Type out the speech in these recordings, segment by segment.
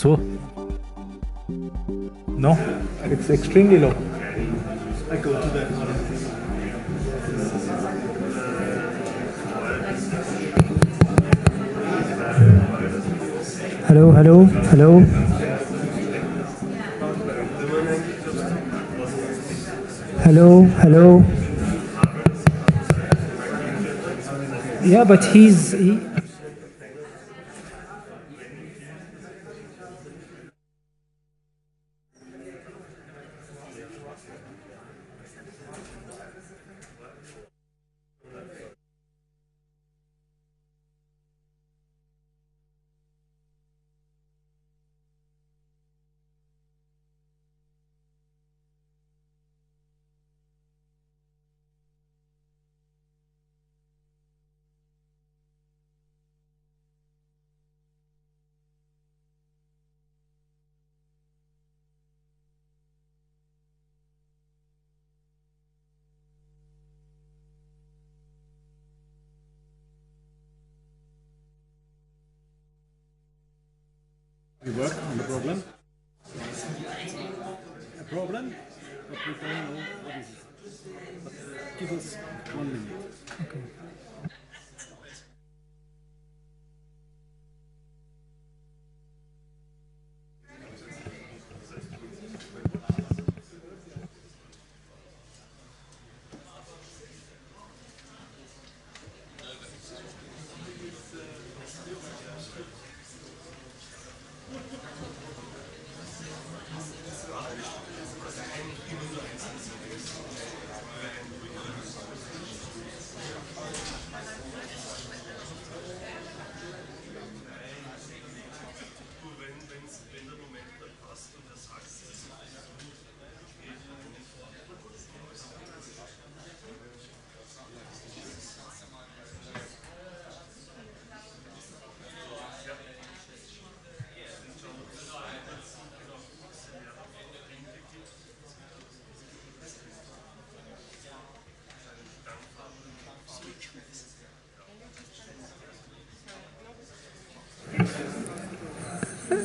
So? No? It's extremely low. I go to that one. Hello, hello, hello. Hello, hello. Yeah, but he We work on the problem. A problem, but we don't know what is it. But give us 1 minute. Okay.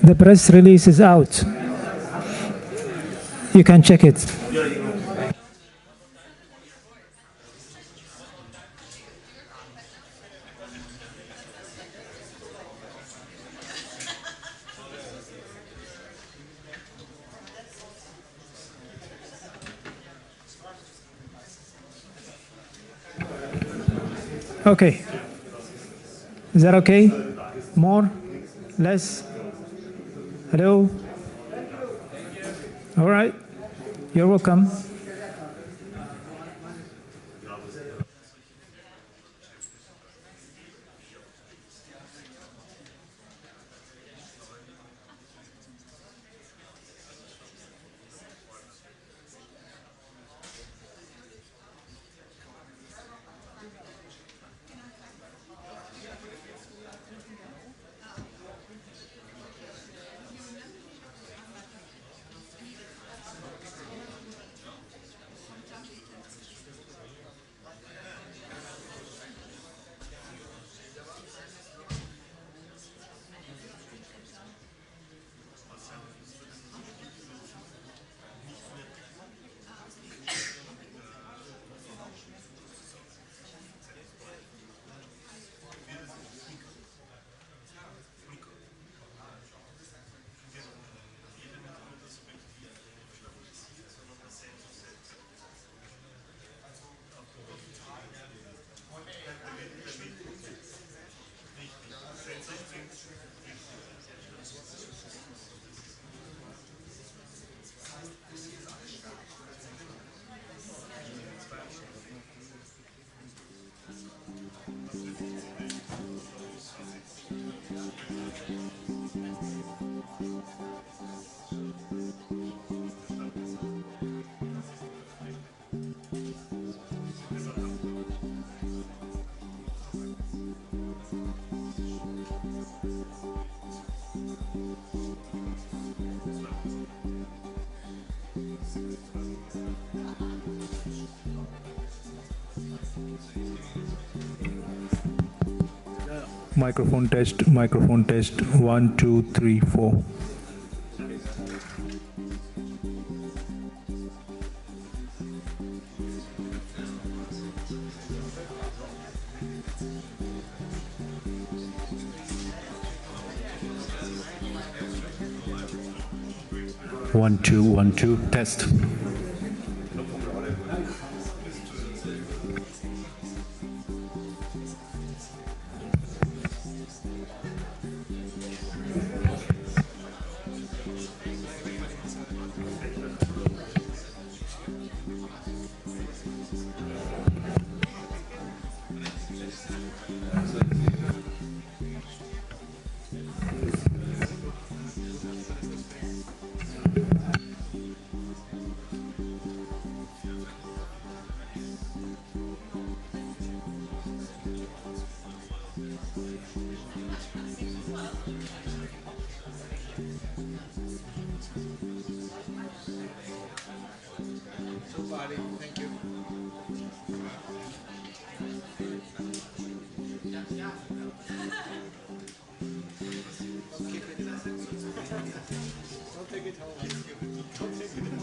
The press release is out. You can check it. Okay. Is that okay? More? Less? Hello? All right. You're welcome. Microphone test, 1, 2, 3, 4. One, two, test. Thank you. Keep it. Don't take it home. Don't take it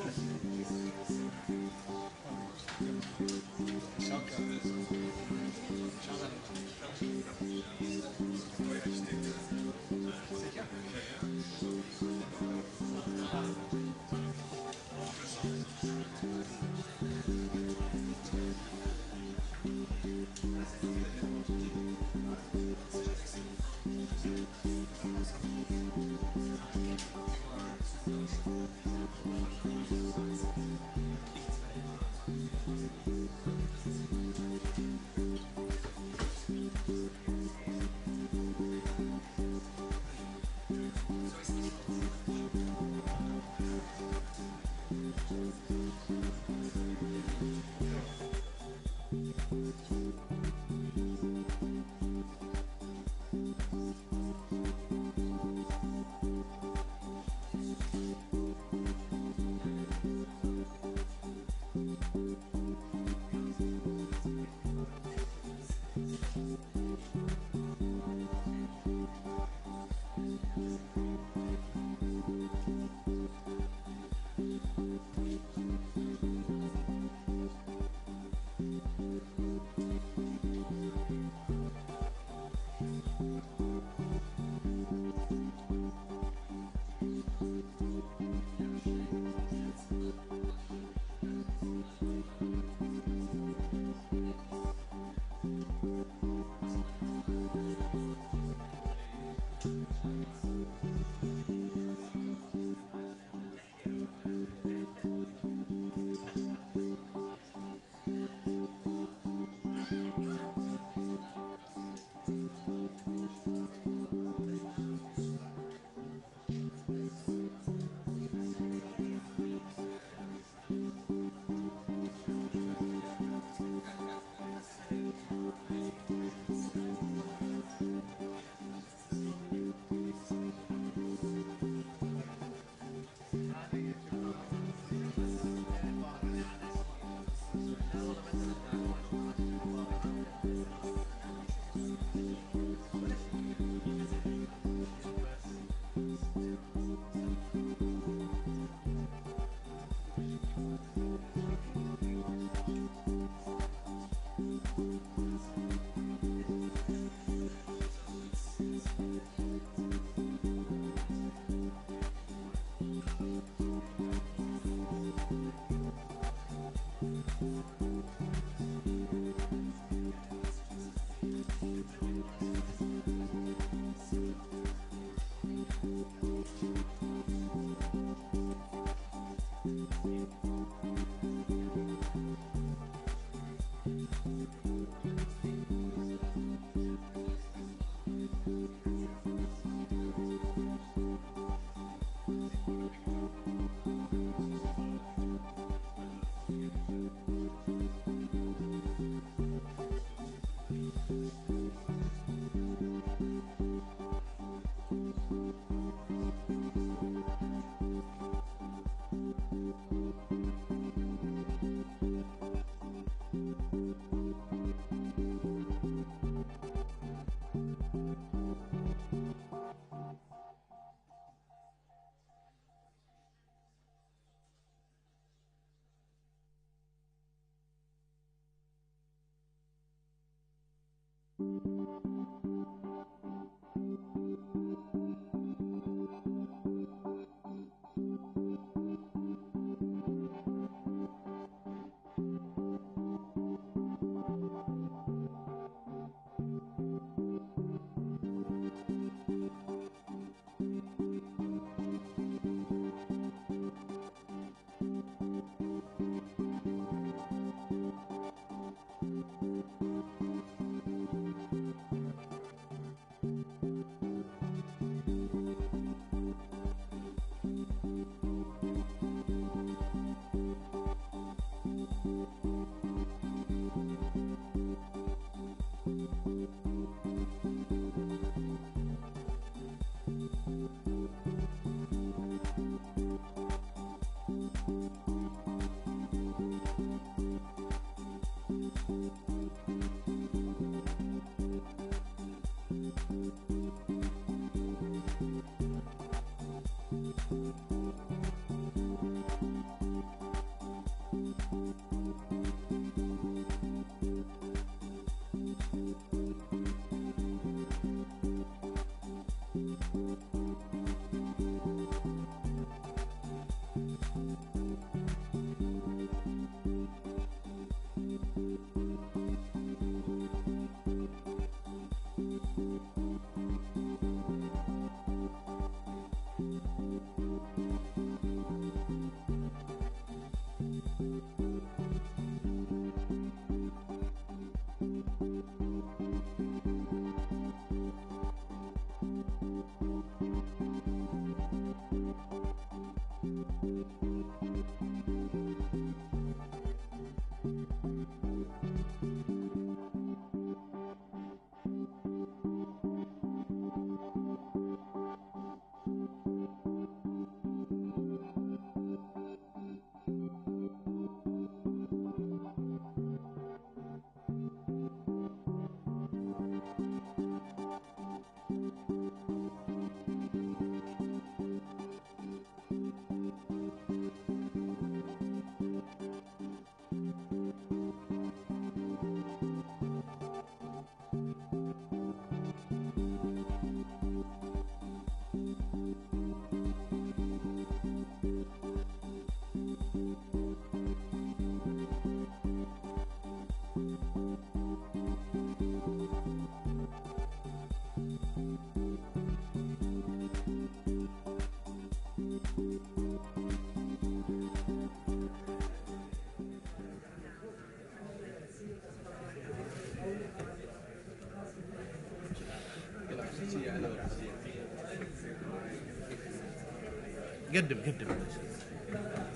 قدم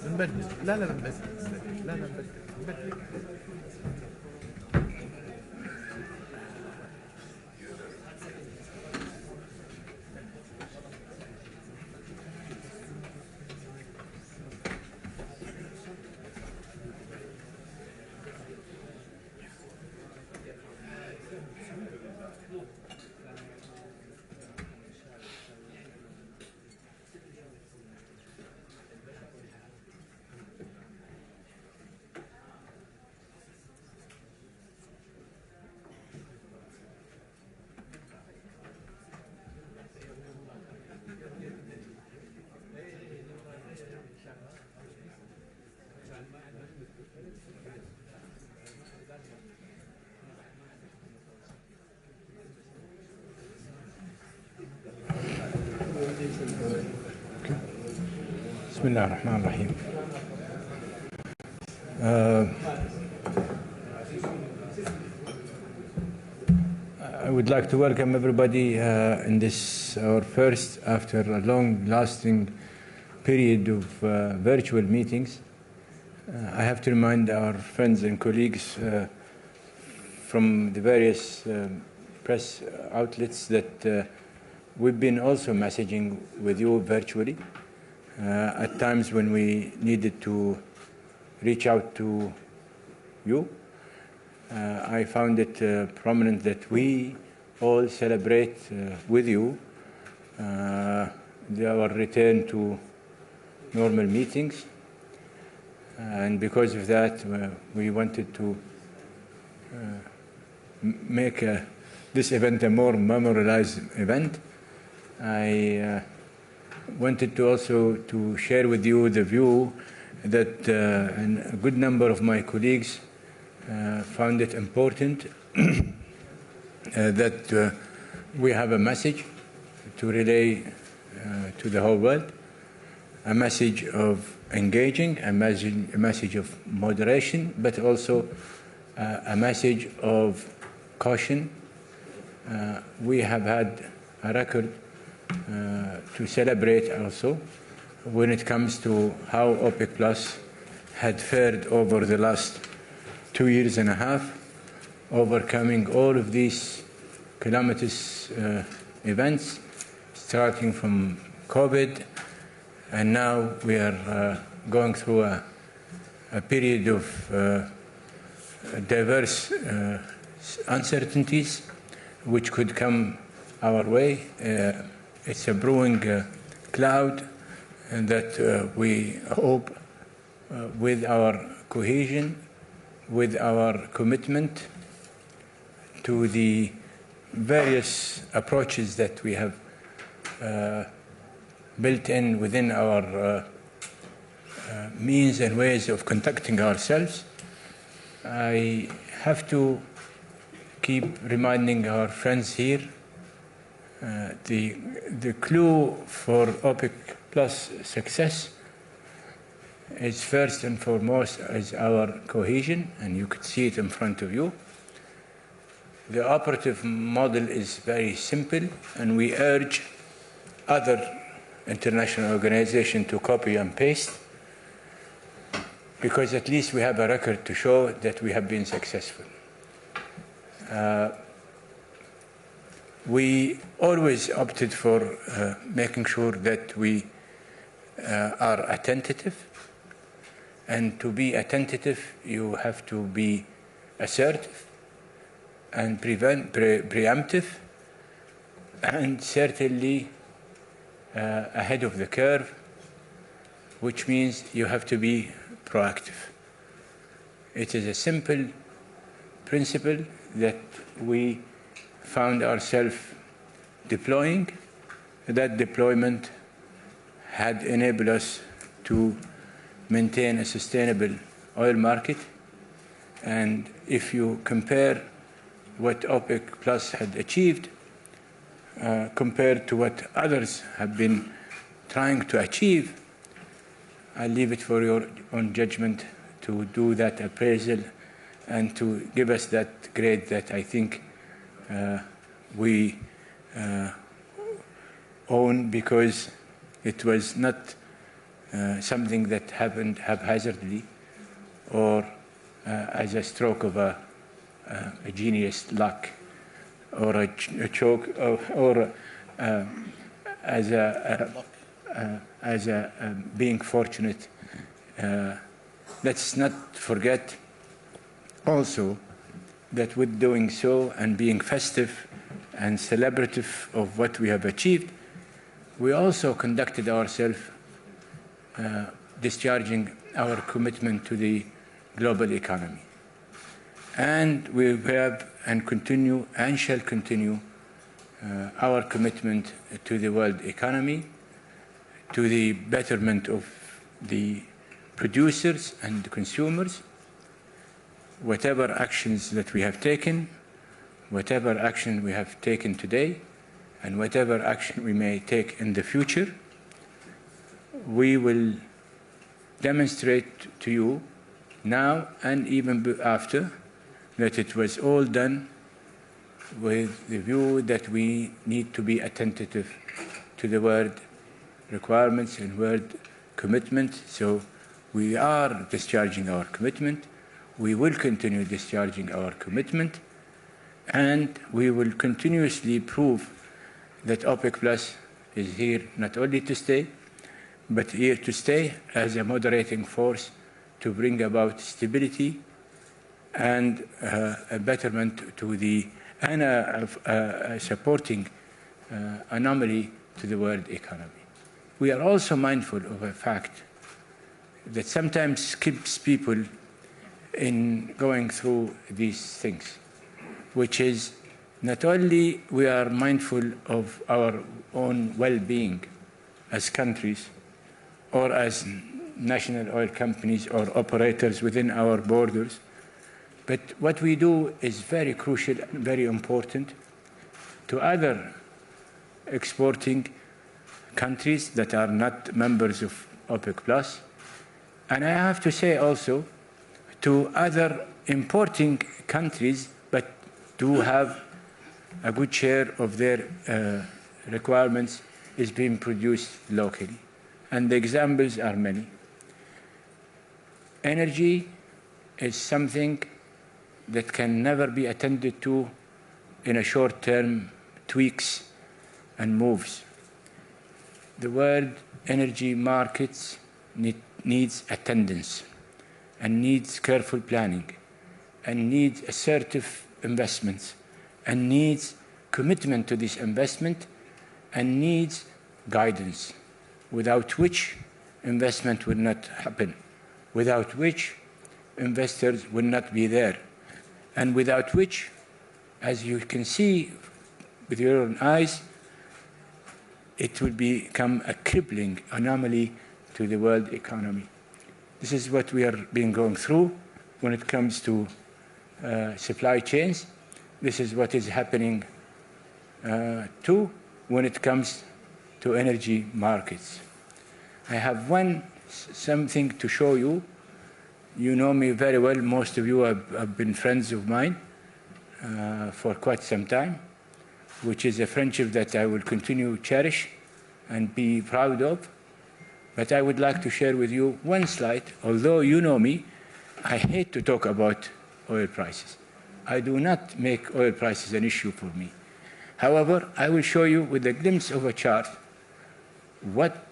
نبدل لا نبدل نبدل بسم الله الرحمن الرحيم. I would like to welcome everybody in this, our first, after a long-lasting period of virtual meetings. I have to remind our friends and colleagues from the various press outlets that we've been also messaging with you virtually at times when we needed to reach out to you. I found it prominent that we all celebrate with you our return to normal meetings, and because of that we wanted to make this event a more memorialized event. I wanted to also to share with you the view that and a good number of my colleagues found it important that we have a message to relay to the whole world, a message of engaging, a message of moderation, but also a message of caution. We have had a record to celebrate also when it comes to how OPEC Plus had fared over the last 2 years and a half, overcoming all of these calamitous events, starting from COVID, and now we are going through a period of diverse uncertainties which could come our way. It's a brewing cloud, and that we hope with our cohesion, with our commitment to the various approaches that we have built in within our means and ways of conducting ourselves, I have to keep reminding our friends here the clue for OPEC Plus success is first and foremost is our cohesion, and you could see it in front of you. The operative model is very simple, and we urge other international organizations to copy and paste, because at least we have a record to show that we have been successful. We always opted for making sure that we are attentive, and to be attentive, you have to be assertive and preemptive, and certainly ahead of the curve, which means you have to be proactive. It is a simple principle that we found ourselves deploying. That deployment had enabled us to maintain a sustainable oil market. And if you compare what OPEC Plus had achieved compared to what others have been trying to achieve, I leave it for your own judgment to do that appraisal and to give us that grade that I think we own, because it was not something that happened haphazardly or as a stroke of a genius luck or a choke or as a being fortunate. Let's not forget also that with doing so and being festive and celebrative of what we have achieved, we also conducted ourselves discharging our commitment to the global economy. And we have and continue and shall continue our commitment to the world economy, to the betterment of the producers and the consumers. Whatever actions that we have taken, whatever action we have taken today, and whatever action we may take in the future, we will demonstrate to you now and even after that it was all done with the view that we need to be attentive to the word requirements and word commitment. So we are discharging our commitment. We will continue discharging our commitment, and we will continuously prove that OPEC Plus is here not only to stay, but here to stay as a moderating force to bring about stability and a betterment to the, and a supporting anomaly to the world economy. We are also mindful of a fact that sometimes keeps people in going through these things, which is not only we are mindful of our own well-being as countries or as national oil companies or operators within our borders, but what we do is very crucial and very important to other exporting countries that are not members of OPEC Plus. And I have to say also to other importing countries, but do have a good share of their requirements is being produced locally. And the examples are many. Energy is something that can never be attended to in a short-term tweaks and moves. The word energy markets needs attendance and needs careful planning and needs assertive investments and needs commitment to this investment and needs guidance, without which investment will not happen, without which investors will not be there, and without which as you can see with your own eyes, it will become a crippling anomaly to the world economy. This is what we are being going through when it comes to supply chains. This is what is happening too when it comes to energy markets. I have something to show you. You know me very well. Most of you have been friends of mine for quite some time, which is a friendship that I will continue to cherish and be proud of. But I would like to share with you one slide. Although you know me, I hate to talk about oil prices. I do not make oil prices an issue for me. However, I will show you with a glimpse of a chart what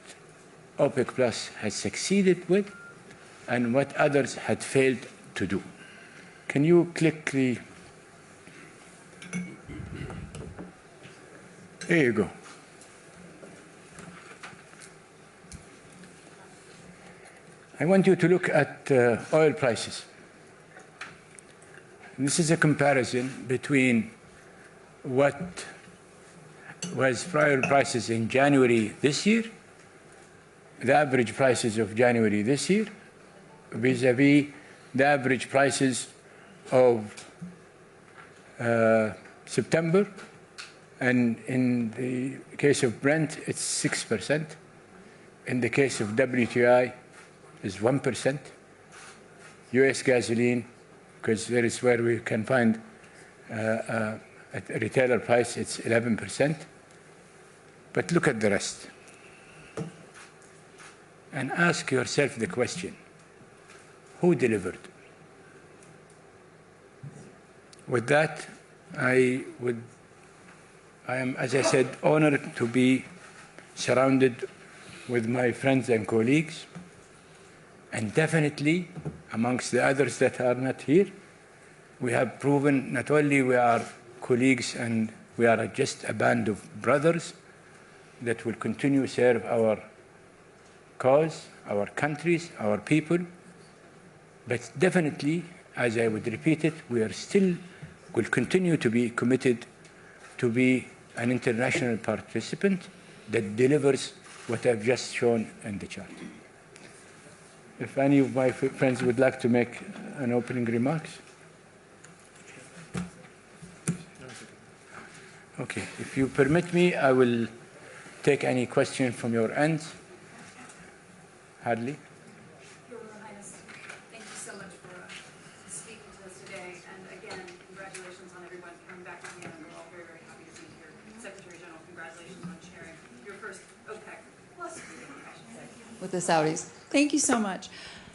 OPEC Plus has succeeded with and what others had failed to do. Can you click the... There you go. I want you to look at oil prices. This is a comparison between what was prior prices in January this year, the average prices of January this year, vis-à-vis the average prices of September. And in the case of Brent, it's 6%. In the case of WTI, is 1%. US gasoline, because that is where we can find a retailer price, it's 11%. But look at the rest. And ask yourself the question, who delivered? With that, I am, as I said, honored to be surrounded with my friends and colleagues. And definitely, amongst the others that are not here, we have proven not only we are colleagues and we are just a band of brothers that will continue to serve our cause, our countries, our people, but definitely, as I would repeat it, we are still, will continue to be committed to be an international participant that delivers what I've just shown in the chart. If any of my friends would like to make an opening remarks. Okay, if you permit me, I will take any question from your end. Hadley. Your Royal Highness, thank you so much for speaking to us today. And again, congratulations on everyone coming back to Vienna. We're all very, very happy to be here. Secretary General, congratulations on chairing your first OPEC Plus meeting, I should say, with the Saudis. Thank you so much.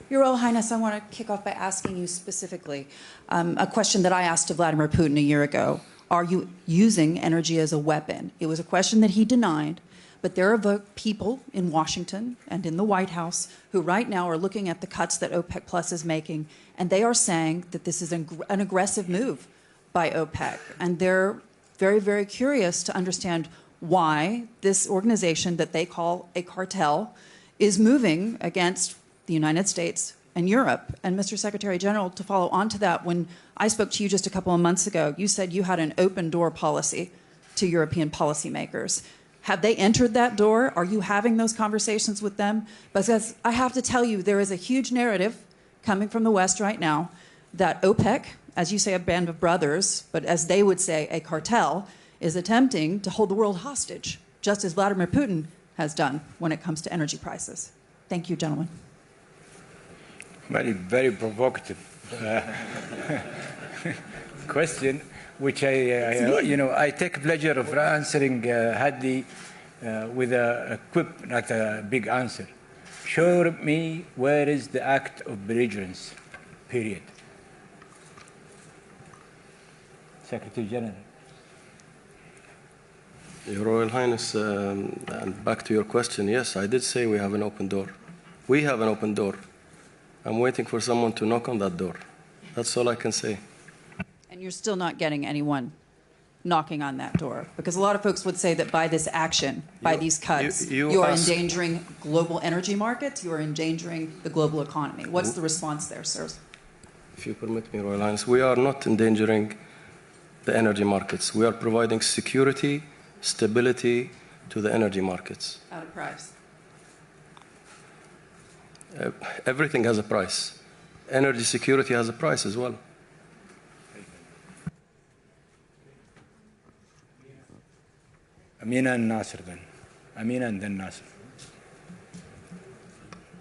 Your Royal Highness, I want to kick off by asking you specifically a question that I asked to Vladimir Putin a year ago. Are you using energy as a weapon? It was a question that he denied, but there are people in Washington and in the White House who right now are looking at the cuts that OPEC Plus is making, and they are saying that this is an aggressive move by OPEC. And they're very, very curious to understand why this organization that they call a cartel is moving against the United States and Europe. And Mr. Secretary General, to follow on to that, when I spoke to you just a couple of months ago, you said you had an open door policy to European policymakers. Have they entered that door? Are you having those conversations with them? Because I have to tell you, there is a huge narrative coming from the West right now that OPEC, as you say, a band of brothers, but as they would say, a cartel, is attempting to hold the world hostage, just as Vladimir Putin has done when it comes to energy prices. Thank you, gentlemen. Very, very provocative question, which I take pleasure of answering Hadley with a quip, not a big answer. Show me where is the act of belligerence, period. Secretary General. Your Royal Highness, and back to your question, yes, I did say we have an open door. We have an open door. I'm waiting for someone to knock on that door. That's all I can say. And you're still not getting anyone knocking on that door? Because a lot of folks would say that by this action, by these cuts, you are endangering global energy markets, you are endangering the global economy. What's the response there, sirs? If you permit me, Royal Highness, we are not endangering the energy markets. We are providing security, stability to the energy markets. At a price. Everything has a price. Energy security has a price as well. Amina and Nasser then. Amina and then Nasser.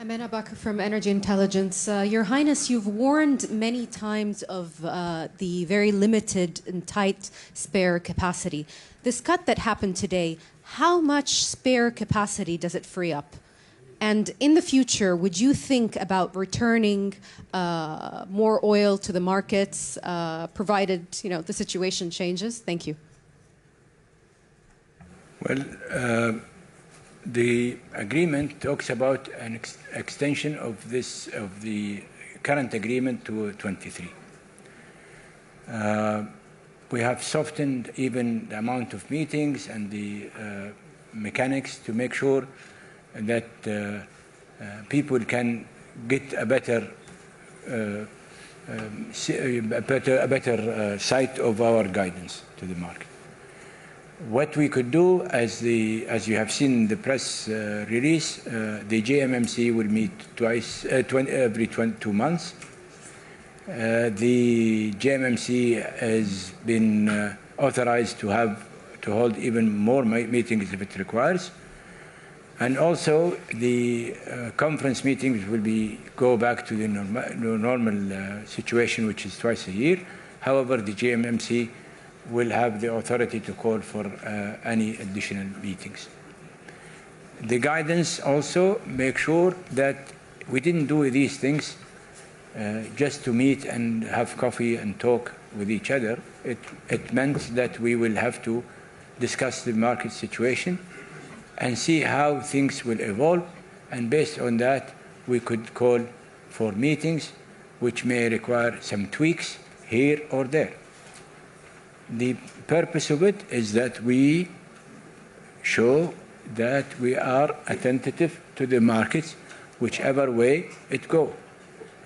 Amina Bakr from Energy Intelligence. Your Highness, you've warned many times of the very limited and tight spare capacity. This cut that happened today, how much spare capacity does it free up? And in the future, would you think about returning more oil to the markets, provided the situation changes? Thank you. Well, the agreement talks about an extension of the current agreement to 23. We have softened even the amount of meetings and the mechanics to make sure that people can get a better sight of our guidance to the market. What we could do, as you have seen in the press release, the JMMC will meet every 2 months. The JMMC has been authorized to hold even more meetings if it requires, and also the conference meetings will go back to the normal situation, which is twice a year. However, the JMMC will have the authority to call for any additional meetings. The guidance also makes sure that we didn't do these things just to meet and have coffee and talk with each other. It meant that we will have to discuss the market situation and see how things will evolve, and based on that, we could call for meetings which may require some tweaks here or there. The purpose of it is that we show that we are attentive to the markets, whichever way it goes.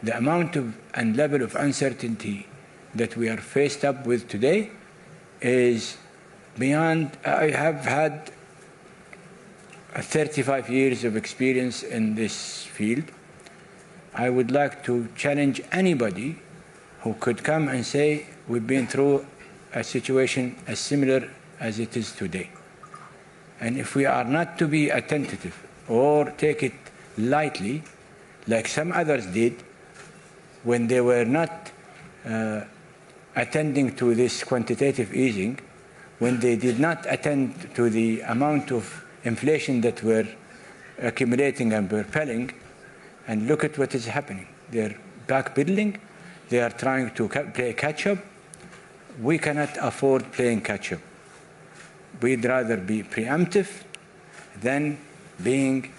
The amount of and level of uncertainty that we are faced up with today is beyond. I have had 35 years of experience in this field. I would like to challenge anybody who could come and say we've been through a situation as similar as it is today. And if we are not to be attentive or take it lightly, like some others did, when they were not attending to this quantitative easing, when they did not attend to the amount of inflation that were accumulating and propelling, and look at what is happening. They're backpedaling, they are trying to play catch-up. We cannot afford playing catch-up. We'd rather be preemptive than being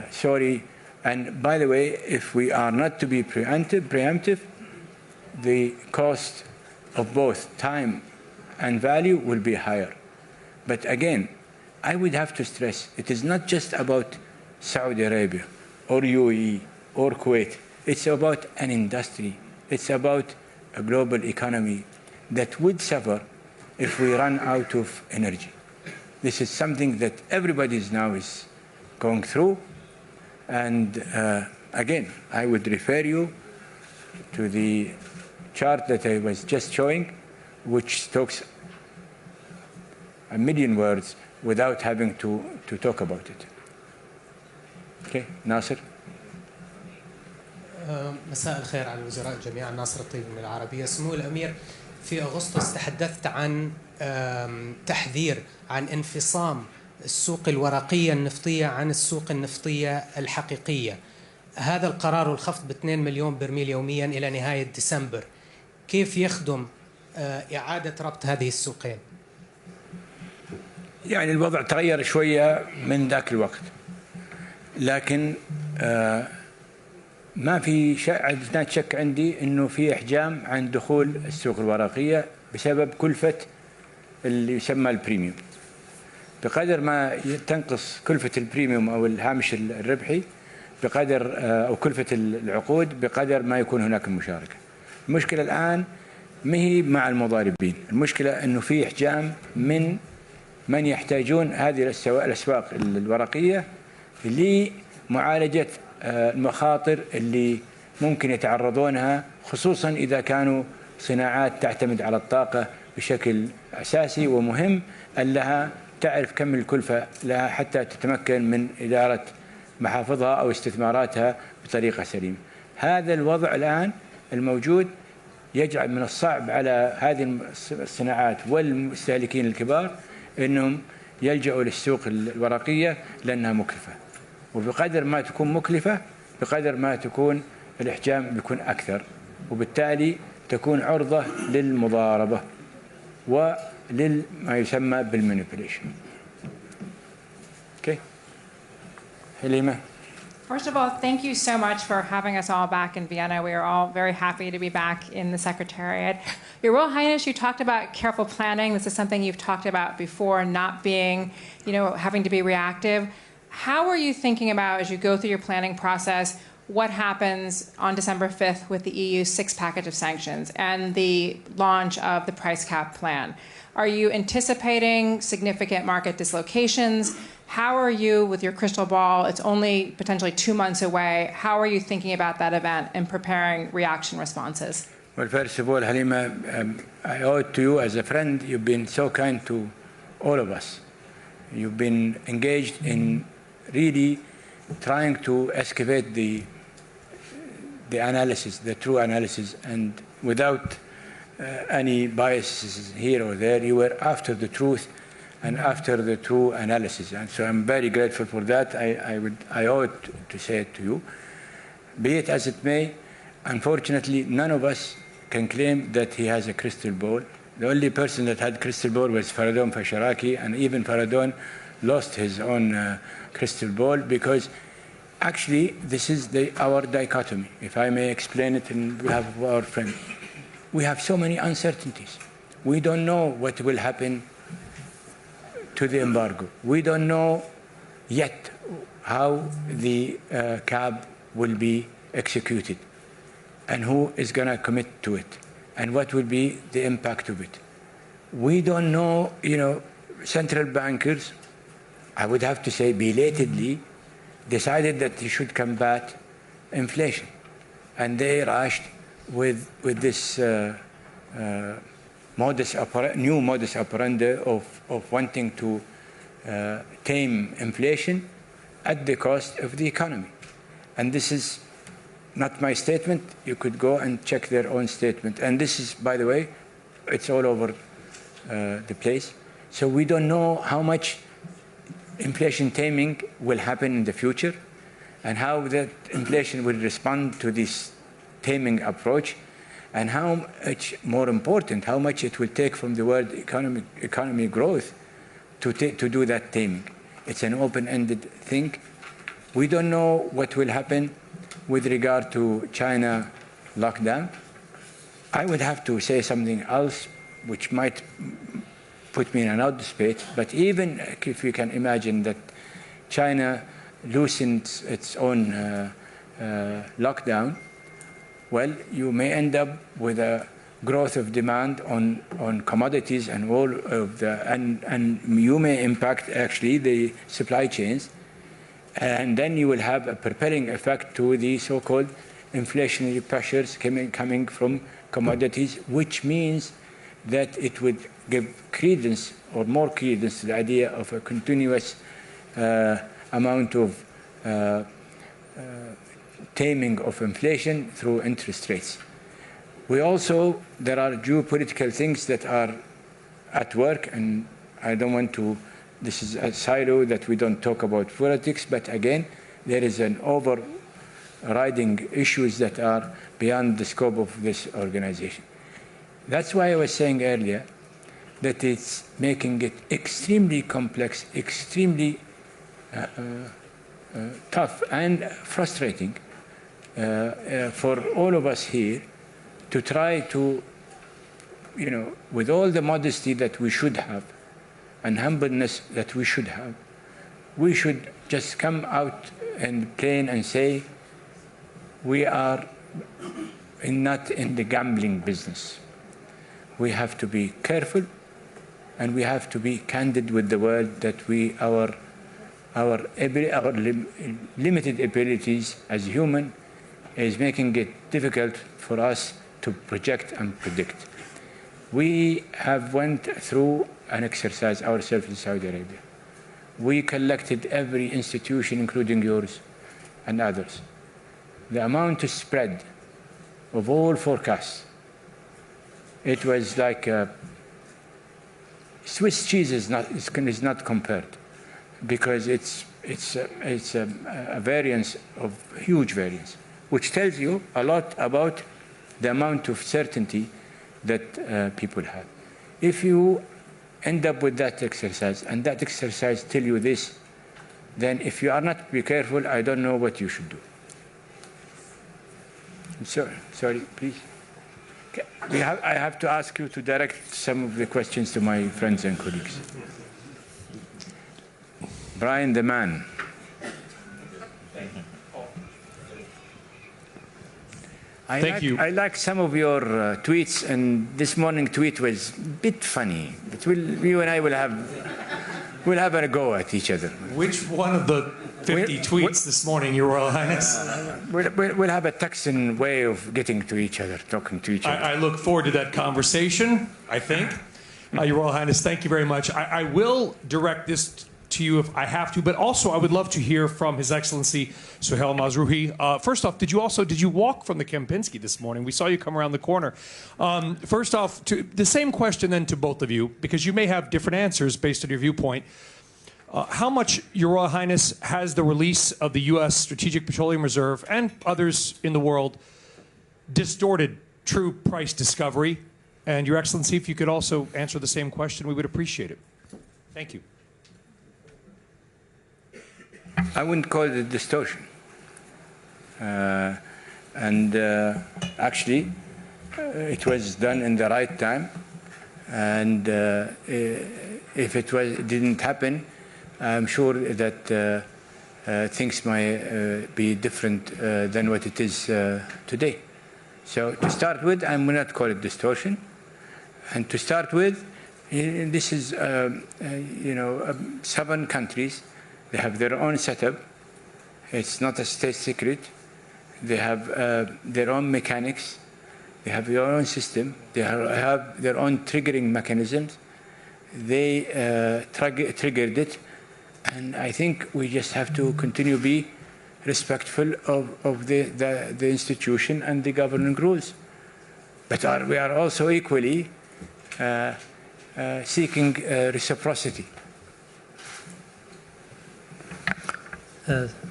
sorry. And by the way, if we are not to be preemptive, the cost of both time and value will be higher. But again, I would have to stress, it is not just about Saudi Arabia or UAE or Kuwait. It's about an industry. It's about a global economy that would suffer if we run out of energy. This is something that everybody now is going through. And again, I would refer you to the chart that I was just showing, which talks a million words without having to talk about it. Okay, Nasser. مساء الخير على الوزراء جميعا. ناصر الطيب من العربية. سمو الأمير، في أغسطس تحدثت عن تحذير عن انفصام السوق الورقية النفطية عن السوق النفطية الحقيقية. هذا القرار الخفض ب2 مليون برميل يوميا إلى نهاية ديسمبر كيف يخدم إعادة ربط هذه السوقين؟ يعني الوضع تغير شوية من ذاك الوقت، لكن ما في شك عندي انه في احجام عن دخول السوق الورقيه بسبب كلفه اللي يسمى البريميوم. بقدر ما تنقص كلفه البريميوم او الهامش الربحي بقدر او كلفه العقود بقدر ما يكون هناك المشاركه. المشكله الان ما هي مع المضاربين. المشكلة أنه في إحجام من يحتاجون هذه الأسواق الورقية لمعالجة المخاطر اللي ممكن يتعرضونها، خصوصا إذا كانوا صناعات تعتمد على الطاقة بشكل أساسي، ومهم أن لها تعرف كم الكلفة لها حتى تتمكن من إدارة محافظها أو استثماراتها بطريقة سليمة. هذا الوضع الآن الموجود يجعل من الصعب على هذه الصناعات والمستهلكين الكبار أنهم يلجأوا للسوق الورقية لأنها مكلفة، وبقدر ما تكون مكلفة بقدر ما تكون الإحجام بيكون أكثر، وبالتالي تكون عرضة للمضاربة ولما يسمى بالمانيبيوليشن. Okay. Halima. First of all, thank you so much for having us all back in Vienna. We are all very happy to be back in the Secretariat. Your Royal Highness, you talked about careful planning. This is something you've talked about before, not being, having to be reactive. How are you thinking about, as you go through your planning process, what happens on December 5th with the EU's sixth package of sanctions and the launch of the price cap plan? Are you anticipating significant market dislocations? How are you, with your crystal ball, it's only potentially 2 months away, how are you thinking about that event and preparing reaction responses? Well, first of all, Halima, I owe it to you as a friend. You've been so kind to all of us. You've been engaged in really trying to excavate the analysis, the true analysis, and without any biases here or there, you were after the truth and after the true analysis. And so I'm very grateful for that. I owe it to say it to you. Be it as it may, unfortunately, none of us can claim that he has a crystal ball. The only person that had crystal ball was Faradon Fasharaki, and even Faradon lost his own crystal ball, because actually this is our dichotomy, if I may explain it in behalf of our friend. We have so many uncertainties. We don't know what will happen to the embargo. We don't know yet how the cap will be executed and who is going to commit to it and what will be the impact of it. We don't know, central bankers, I would have to say belatedly, decided that they should combat inflation. And they rushed with this new modus operandi of wanting to tame inflation at the cost of the economy. And this is not my statement. You could go and check their own statement. And this is, by the way, it's all over the place. So we don't know how much inflation taming will happen in the future and how that inflation will respond to this taming approach, and how much more important, how much it will take from the world economy growth to do that taming. It's an open-ended thing. We don't know what will happen with regard to China lockdown. I would have to say something else which might put me in another space, but even if you can imagine that China loosens its own lockdown, well, you may end up with a growth of demand on commodities and all of and you may impact actually the supply chains, and then you will have a propelling effect to the so-called inflationary pressures coming from commodities, which means that it would give credence or more credence to the idea of a continuous amount of taming of inflation through interest rates. There are geopolitical things that are at work, and I don't want to, this is a silo that we don't talk about politics, but again, there is an overriding issues that are beyond the scope of this organization. That's why I was saying earlier that it's making it extremely complex, extremely tough and frustrating for all of us here to try to, with all the modesty that we should have and humbleness that we should have, we should just come out and plain and say we are not in the gambling business. we have to be careful, and we have to be candid with the world that our limited abilities as human is making it difficult for us to project and predict. We have went through an exercise ourselves in Saudi Arabia. We collected every institution, including yours and others. The amount of spread of all forecasts, it was like Swiss cheese is not compared, because it's a variance of huge variance, which tells you a lot about the amount of certainty that people have. If you end up with that exercise, and that exercise tell you this, then if you are not be careful, I don't know what you should do. Sorry, please. I have to ask you to direct some of the questions to my friends and colleagues. Brian the man. Thank you. I like some of your tweets, and this morning tweet was a bit funny. But you and I will have a go at each other. Which one of the 50 tweets this morning, Your Royal Highness? We'll have a Texan way of getting to each other, talking to each other. I look forward to that conversation, I think. Your Royal Highness, thank you very much. I will direct this to you if I have to, but also I would love to hear from His Excellency Suhail Mazrouhi. First off, did you walk from the Kempinski this morning? We saw you come around the corner. First off, the same question then to both of you, because you may have different answers based on your viewpoint. How much, Your Royal Highness, has the release of the U.S. Strategic Petroleum Reserve and others in the world distorted true price discovery? And Your Excellency, if you could also answer the same question, we would appreciate it. Thank you. I wouldn't call it a distortion. Actually, it was done in the right time. And if it didn't happen, I'm sure that things might be different than what it is today. So to start with, I will not call it distortion. And to start with, this is, 7 countries. They have their own setup. It's not a state secret. They have their own mechanics. They have their own system. They have their own triggering mechanisms. They triggered it. And I think we just have to continue to be respectful of the institution and the governing rules. But we are also equally seeking reciprocity.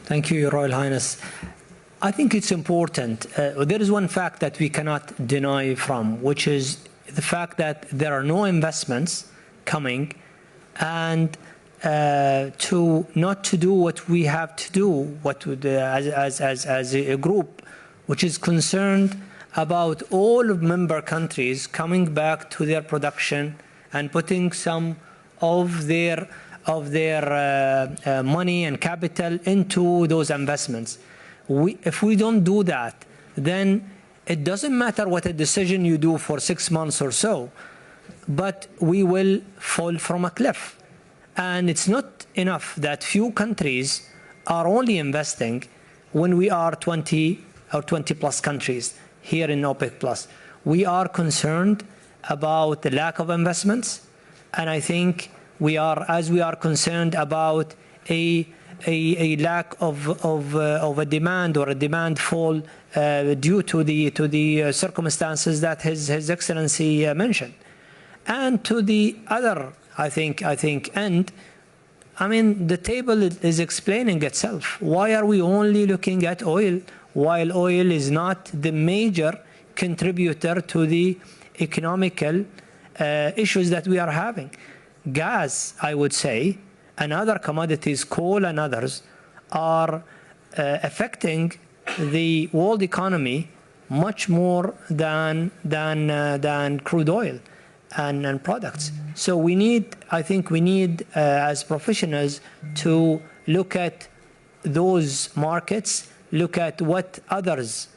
Thank you, Your Royal Highness. I think it's important. There is one fact that we cannot deny from, which is the fact that there are no investments coming, and not to do what we have to do, as a group, which is concerned about all of member countries coming back to their production and putting some of their money and capital into those investments. If we don't do that, then it doesn't matter what a decision you do for 6 months or so, but we will fall from a cliff. And it's not enough that few countries are only investing when we are 20 or 20 plus countries here in OPEC plus. We are concerned about the lack of investments, and I think we are concerned about a lack of a demand or a demand fall due to the circumstances that His Excellency mentioned. And to the other, I think end, I mean, the table is explaining itself. Why are we only looking at oil, while oil is not the major contributor to the economical issues that we are having? Gas, I would say, and other commodities, coal and others, are affecting the world economy much more than crude oil and products. So I think we need as professionals to look at those markets, look at what others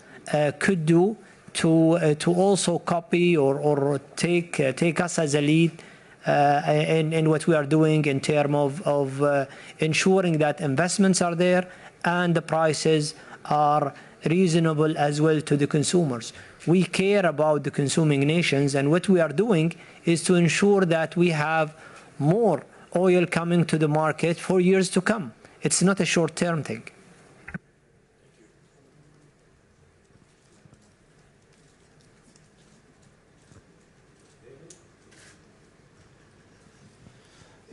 could do to also copy or take us as a lead in what we are doing in terms of ensuring that investments are there and the prices are reasonable as well to the consumers. We care about the consuming nations, and what we are doing is to ensure that we have more oil coming to the market for years to come. It's not a short-term thing.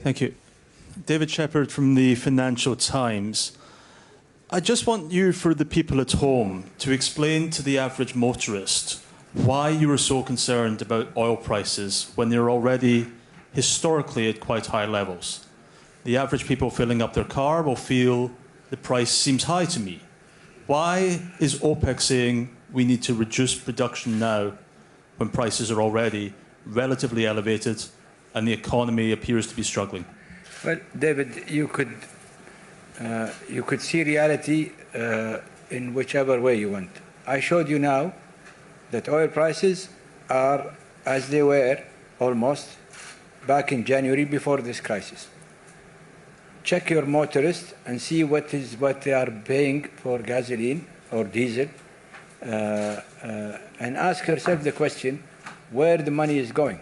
Thank you. David Shepherd from the Financial Times. I just want you, for the people at home, to explain to the average motorist why you are so concerned about oil prices when they're already historically at quite high levels. The average people filling up their car will feel the price seems high to me. Why is OPEC saying we need to reduce production now when prices are already relatively elevated and the economy appears to be struggling? Well, David, you could see reality in whichever way you want. I showed you now that oil prices are as they were almost back in January before this crisis. Check your motorists and see what they are paying for gasoline or diesel, and ask yourself the question where the money is going.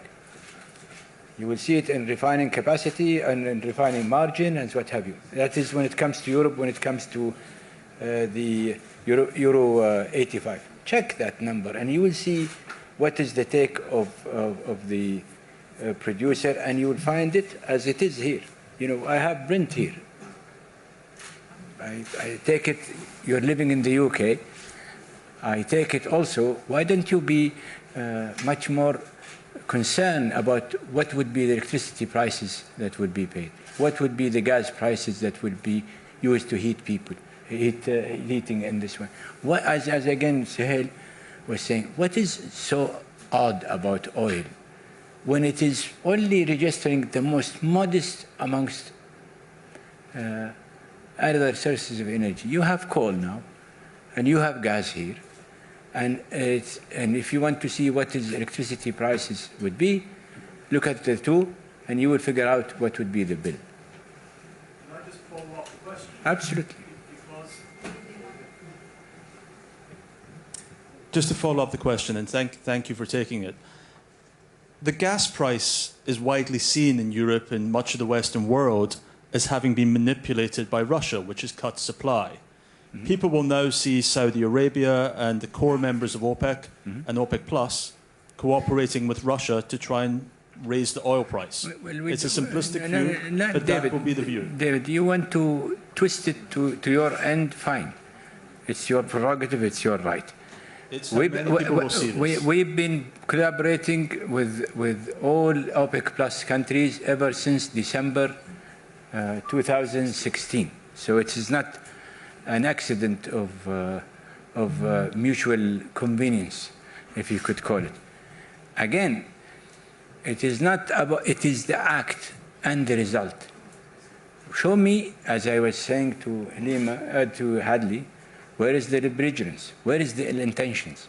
You will see it in refining capacity and in refining margin and what have you. That is when it comes to Europe, when it comes to the Euro 85. Check that number and you will see what is the take of the producer, and you will find it as it is here. You know, I have Brent here. I take it, you're living in the UK. I take it also, why don't you be much more concerned about what would be the electricity prices that would be paid? What would be the gas prices that would be used to heat people, heating in this way? What, as again Sahel was saying, what is so odd about oil when it is only registering the most modest amongst other sources of energy? You have coal now, and you have gas here. And if you want to see what is electricity prices would be, look at the two, and you will figure out what would be the bill. Can I just follow up the question? Absolutely. Just to follow up the question, and thank you for taking it. The gas price is widely seen in Europe and much of the Western world as having been manipulated by Russia, which has cut supply. Mm-hmm. People will now see Saudi Arabia and the core members of OPEC and OPEC Plus cooperating with Russia to try and raise the oil price. It's a simplistic view, but David, that will be the view. David, you want to twist it to your end, fine. It's your prerogative, it's your right. We've been collaborating with all OPEC Plus countries ever since December 2016. So it is not an accident of mutual convenience, if you could call it. Again, it is not about, it is the act and the result. Show me, as I was saying to Hadley, where is the belligerence? Where is the ill intentions?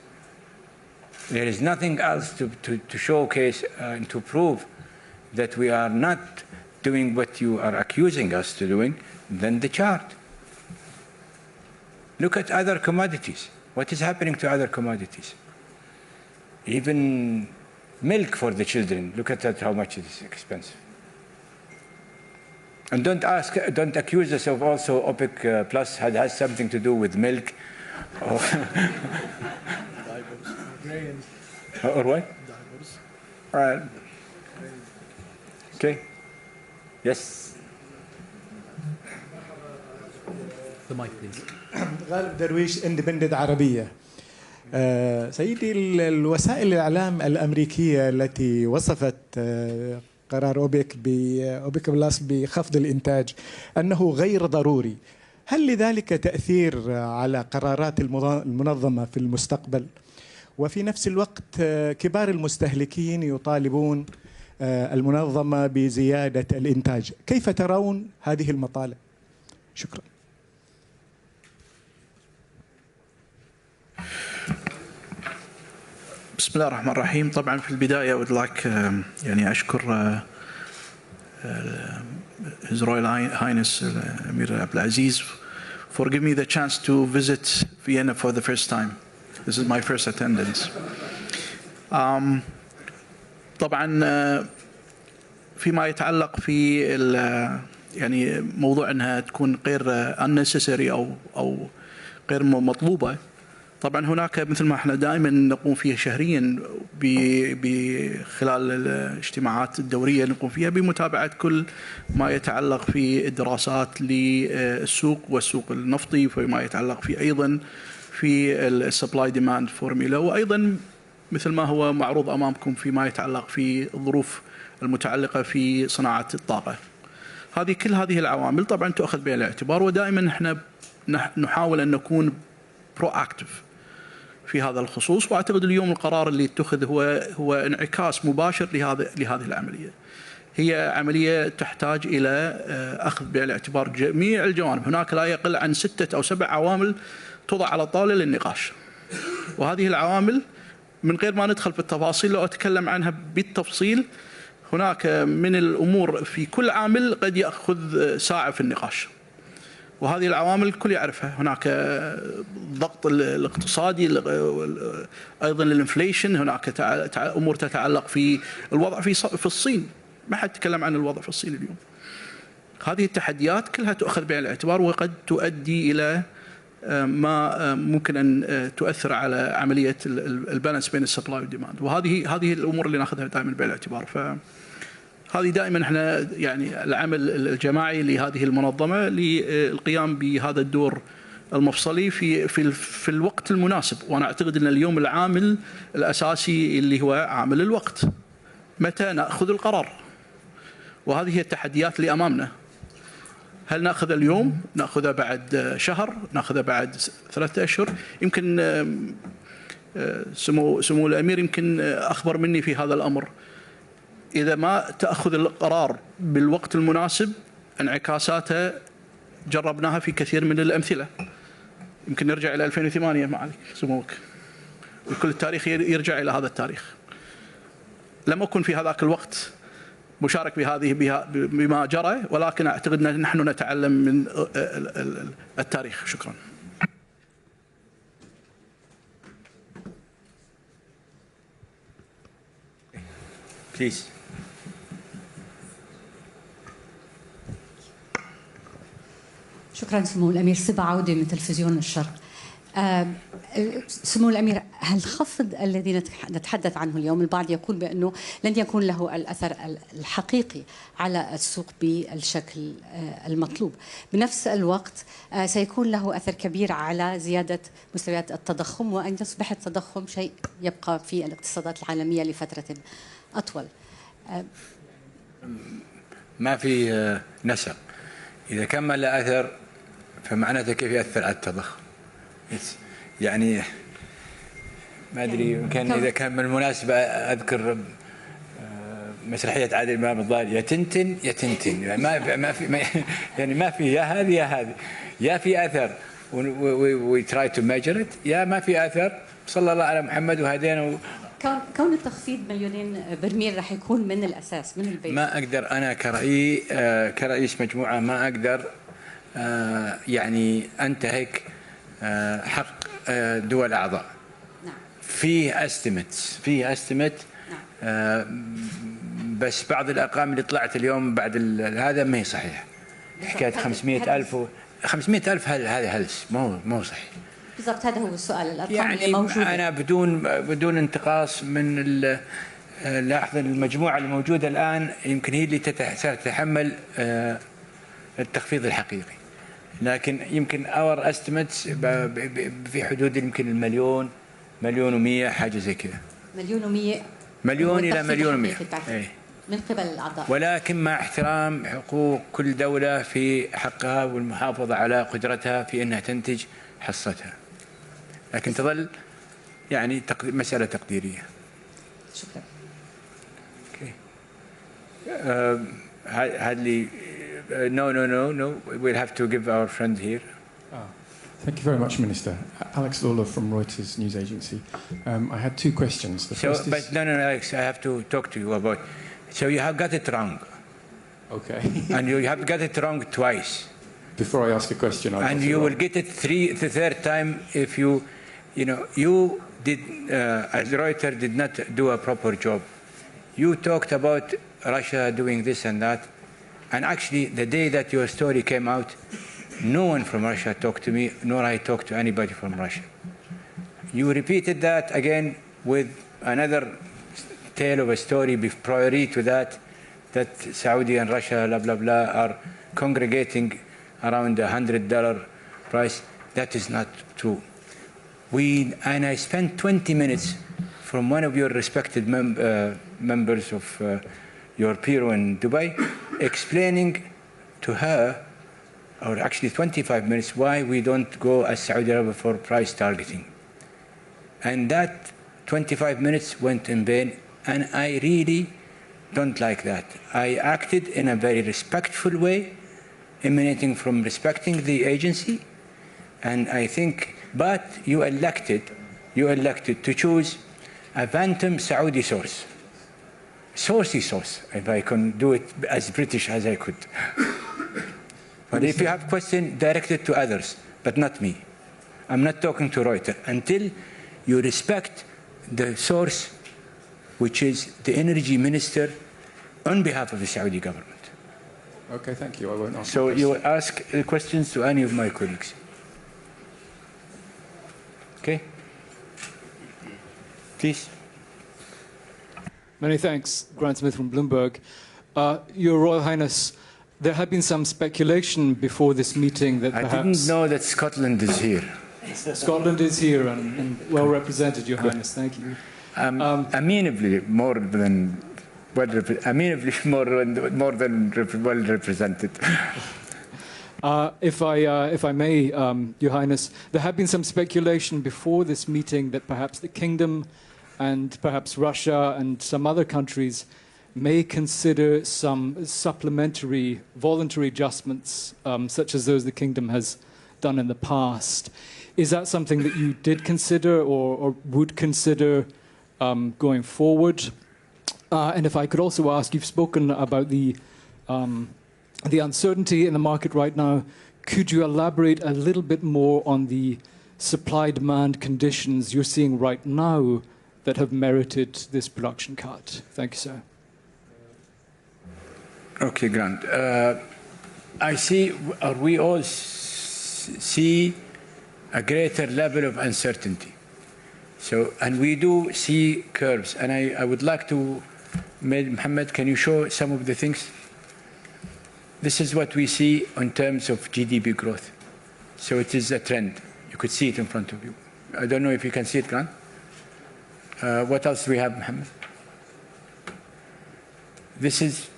There is nothing else to showcase and to prove that we are not doing what you are accusing us to doing than the chart. Look at other commodities. What is happening to other commodities? Even milk for the children. Look at that, how much it is expensive. And don't accuse us of also OPEC Plus has something to do with milk or, or what? All right. Okay. Yes. The mic, please. غالب درويش اندبندنت عربية. سيدي الوسائل الإعلام الأمريكية التي وصفت قرار أوبك بلس بخفض الإنتاج أنه غير ضروري، هل لذلك تأثير على قرارات المنظمة في المستقبل؟ وفي نفس الوقت كبار المستهلكين يطالبون المنظمة بزيادة الإنتاج، كيف ترون هذه المطالب؟ شكرا. بسم الله الرحمن الرحيم. طبعا في البداية would like يعني أشكر His Royal Highness Emir Abdulaziz for giving me the chance to visit Vienna for the first time. This is my first attendance. طبعا فيما يتعلق في يعني موضوع أنها تكون غير unnecessary أو غير مطلوبة. طبعا هناك مثل ما احنا دائما نقوم فيها شهريا خلال الاجتماعات الدوريه نقوم فيها بمتابعه كل ما يتعلق في الدراسات للسوق والسوق النفطي، فيما يتعلق في ايضا في السبلاي ديماند فورمولا، وايضا مثل ما هو معروض امامكم فيما يتعلق في الظروف المتعلقه في صناعه الطاقه. كل هذه العوامل طبعا تؤخذ بعين الاعتبار، ودائما احنا نحاول ان نكون proactive في هذا الخصوص. واعتقد اليوم القرار اللي اتخذ هو انعكاس مباشر لهذه العمليه. هي عمليه تحتاج الى اخذ بعين الاعتبار جميع الجوانب. هناك لا يقل عن 6 أو 7 عوامل توضع على الطاوله للنقاش، وهذه العوامل من غير ما ندخل في التفاصيل لو اتكلم عنها بالتفصيل هناك من الامور في كل عامل قد ياخذ ساعه في النقاش. وهذه العوامل الكل يعرفها. هناك الضغط الاقتصادي، ايضا الانفليشن، هناك امور تتعلق في الوضع في الصين. ما حد تكلم عن الوضع في الصين اليوم. هذه التحديات كلها تؤخذ بعين الاعتبار، وقد تؤدي الى ما ممكن ان تؤثر على عمليه البالانس بين السبلاي والديماند، وهذه الامور اللي ناخذها دائما بعين الاعتبار. هذه دائما احنا يعني العمل الجماعي لهذه المنظمه للقيام بهذا الدور المفصلي في الوقت المناسب. وانا اعتقد ان اليوم العامل الاساسي اللي هو عامل الوقت، متى ناخذ القرار، وهذه هي التحديات اللي امامنا. هل ناخذ اليوم، ناخذها بعد شهر، ناخذها بعد 3 أشهر؟ يمكن سمو الامير يمكن اخبر مني في هذا الامر. إذا ما تأخذ القرار بالوقت المناسب انعكاساته جربناها في كثير من الأمثلة. يمكن نرجع إلى 2008 معالي سموك، وكل التاريخ يرجع إلى هذا التاريخ. لم أكن في هذاك الوقت مشارك بما جرى، ولكن أعتقد أن نحن نتعلم من التاريخ. شكرا. Please. شكرا سمو الأمير. صبا عودة من تلفزيون الشرق. سمو الأمير، الخفض الذي نتحدث عنه اليوم البعض يقول بأنه لن يكون له الأثر الحقيقي على السوق بالشكل المطلوب. بنفس الوقت سيكون له أثر كبير على زيادة مستويات التضخم، وأن يصبح التضخم شيء يبقى في الاقتصادات العالمية لفترة أطول. ما في نسق. إذا كان ما له أثر فمعناته كيف يأثر على التضخم؟ يعني ما أدري، يمكن إذا كان من المناسبة أذكر مسرحية عادل إمام الضال، يا تنتن يا تنتن، يعني ما في يا هذه يا هذه، يا في أثر we try to measure it، يا ما في أثر. صلى الله على محمد وهدينا. كون التخفيض 2,000,000 برميل راح يكون من الأساس من البيت. ما أقدر أنا كرئيس مجموعة ما أقدر يعني أنتهك حق دول أعضاء. نعم. فيه استيميت بس بعض الأرقام اللي طلعت اليوم بعد هذا ما هي صحيحة. حكاية 500,000 هذا هلس، مو صحيح. بالضبط، هذا هو السؤال. الأرقام يعني موجودة. أنا بدون انتقاص من لاحظ المجموعة الموجودة الآن يمكن هي اللي تتحمل التخفيض الحقيقي، لكن يمكن اور استيميتس في حدود يمكن 1,000,000 حاجة زي كذا. 1,100,000 مليون إلى 1,100,000 من قبل الأعضاء، ولكن مع احترام حقوق كل دولة في حقها والمحافظة على قدرتها في أنها تنتج حصتها، لكن تظل يعني مسألة تقديرية. شكرا. هذا لي no we'll have to give our friend here. Thank you very much, Minister. Alex Lawler from Reuters News Agency. I had two questions. The first is... No, Alex, I have to talk to you about... So you have got it wrong. Okay. And you have got it wrong twice. Before I ask a question, and you will get it the third time if you did, as Reuters did not do a proper job. You talked about Russia doing this and that, and actually the day that your story came out, no one from Russia talked to me, nor I talked to anybody from Russia. You repeated that again with another tale of a story prior to that Saudi and Russia, blah, blah, blah, are congregating around $100 price. That is not true. And I spent 20 minutes from one of your respected members of your bureau in Dubai, explaining to her, or actually 25 minutes, why we don't go as Saudi Arabia for price targeting. And that 25 minutes went in vain, and I really don't like that. I acted in a very respectful way, emanating from respecting the agency, and I think, but you elected to choose a phantom Saudi source. Saucy sauce, if I can do it as British as I could. But if you have questions, direct it to others, but not me. I'm not talking to Reuters until you respect the source, which is the energy minister on behalf of the Saudi government. Okay, thank you. I won't ask. So you will ask questions to any of my colleagues. Okay? Please. Many thanks. Grant Smith from Bloomberg. Your Royal Highness, there had been some speculation before this meeting that perhaps... I didn't know that Scotland is here. Scotland is here and well represented, Your Highness. Thank you. Amenably more than well represented. If I may, Your Highness, there had been some speculation before this meeting that perhaps the Kingdom and perhaps Russia and some other countries may consider some supplementary voluntary adjustments, such as those the Kingdom has done in the past. Is that something that you did consider or would consider going forward? And if I could also ask, you've spoken about the uncertainty in the market right now. Could you elaborate a little bit more on the supply-demand conditions you're seeing right now that have merited this production cut? Thank you, sir. Okay, Grant. I see, or we all see a greater level of uncertainty. So, and we do see curves. And I would like to, Mohammed, can you show some of the things? This is what we see in terms of GDP growth. So it is a trend. You could see it in front of you. I don't know if you can see it, Grant. What else do we have, Mohammed? This is,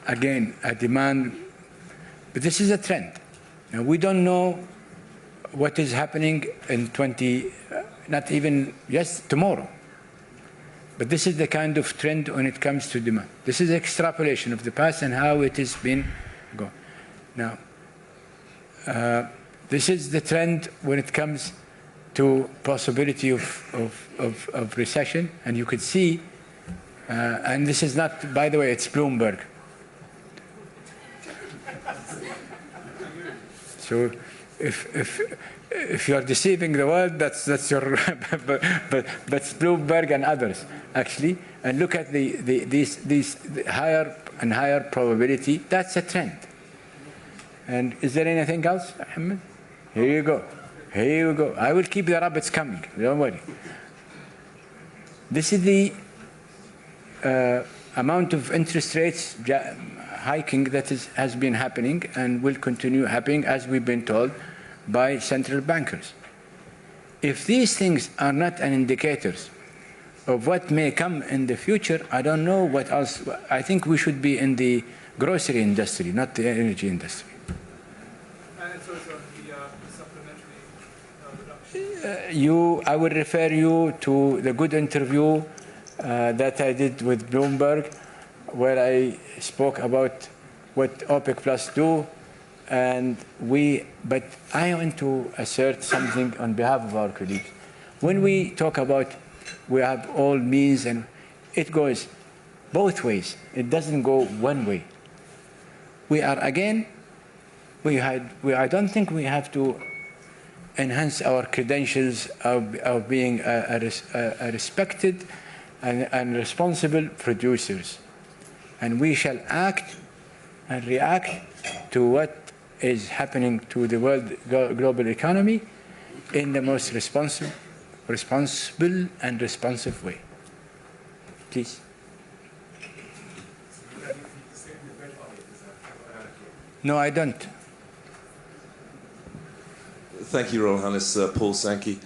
again, a demand, but this is a trend. Now, we don't know what is happening in not even, yes, tomorrow. But this is the kind of trend when it comes to demand. This is extrapolation of the past and how it has been going. Now, this is the trend when it comes to possibility of recession, and you could see, and this is not, by the way, it's Bloomberg. So if you are deceiving the world, that's your, but that's Bloomberg and others actually. And look at these higher and higher probability. That's a trend. And is there anything else, Ahmed? Here you go. Here you go. I will keep the rabbits coming. Don't worry. This is the amount of interest rates hiking that has been happening and will continue happening, as we've been told by central bankers. If these things are not an indicators of what may come in the future, I don't know what else. I think we should be in the grocery industry, not the energy industry. And it's also the supplementary I would refer you to the good interview that I did with Bloomberg, where I spoke about what OPEC Plus do But I want to assert something on behalf of our colleagues. When we talk about we have all means, and it goes both ways. It doesn't go one way. We are again. I don't think we have to enhance our credentials of being a respected and responsible producers, and we shall act and react to what is happening to the world global economy in the most responsible and responsive way. Please. No, I don't. Thank you, Royal Highness. Paul Sankey.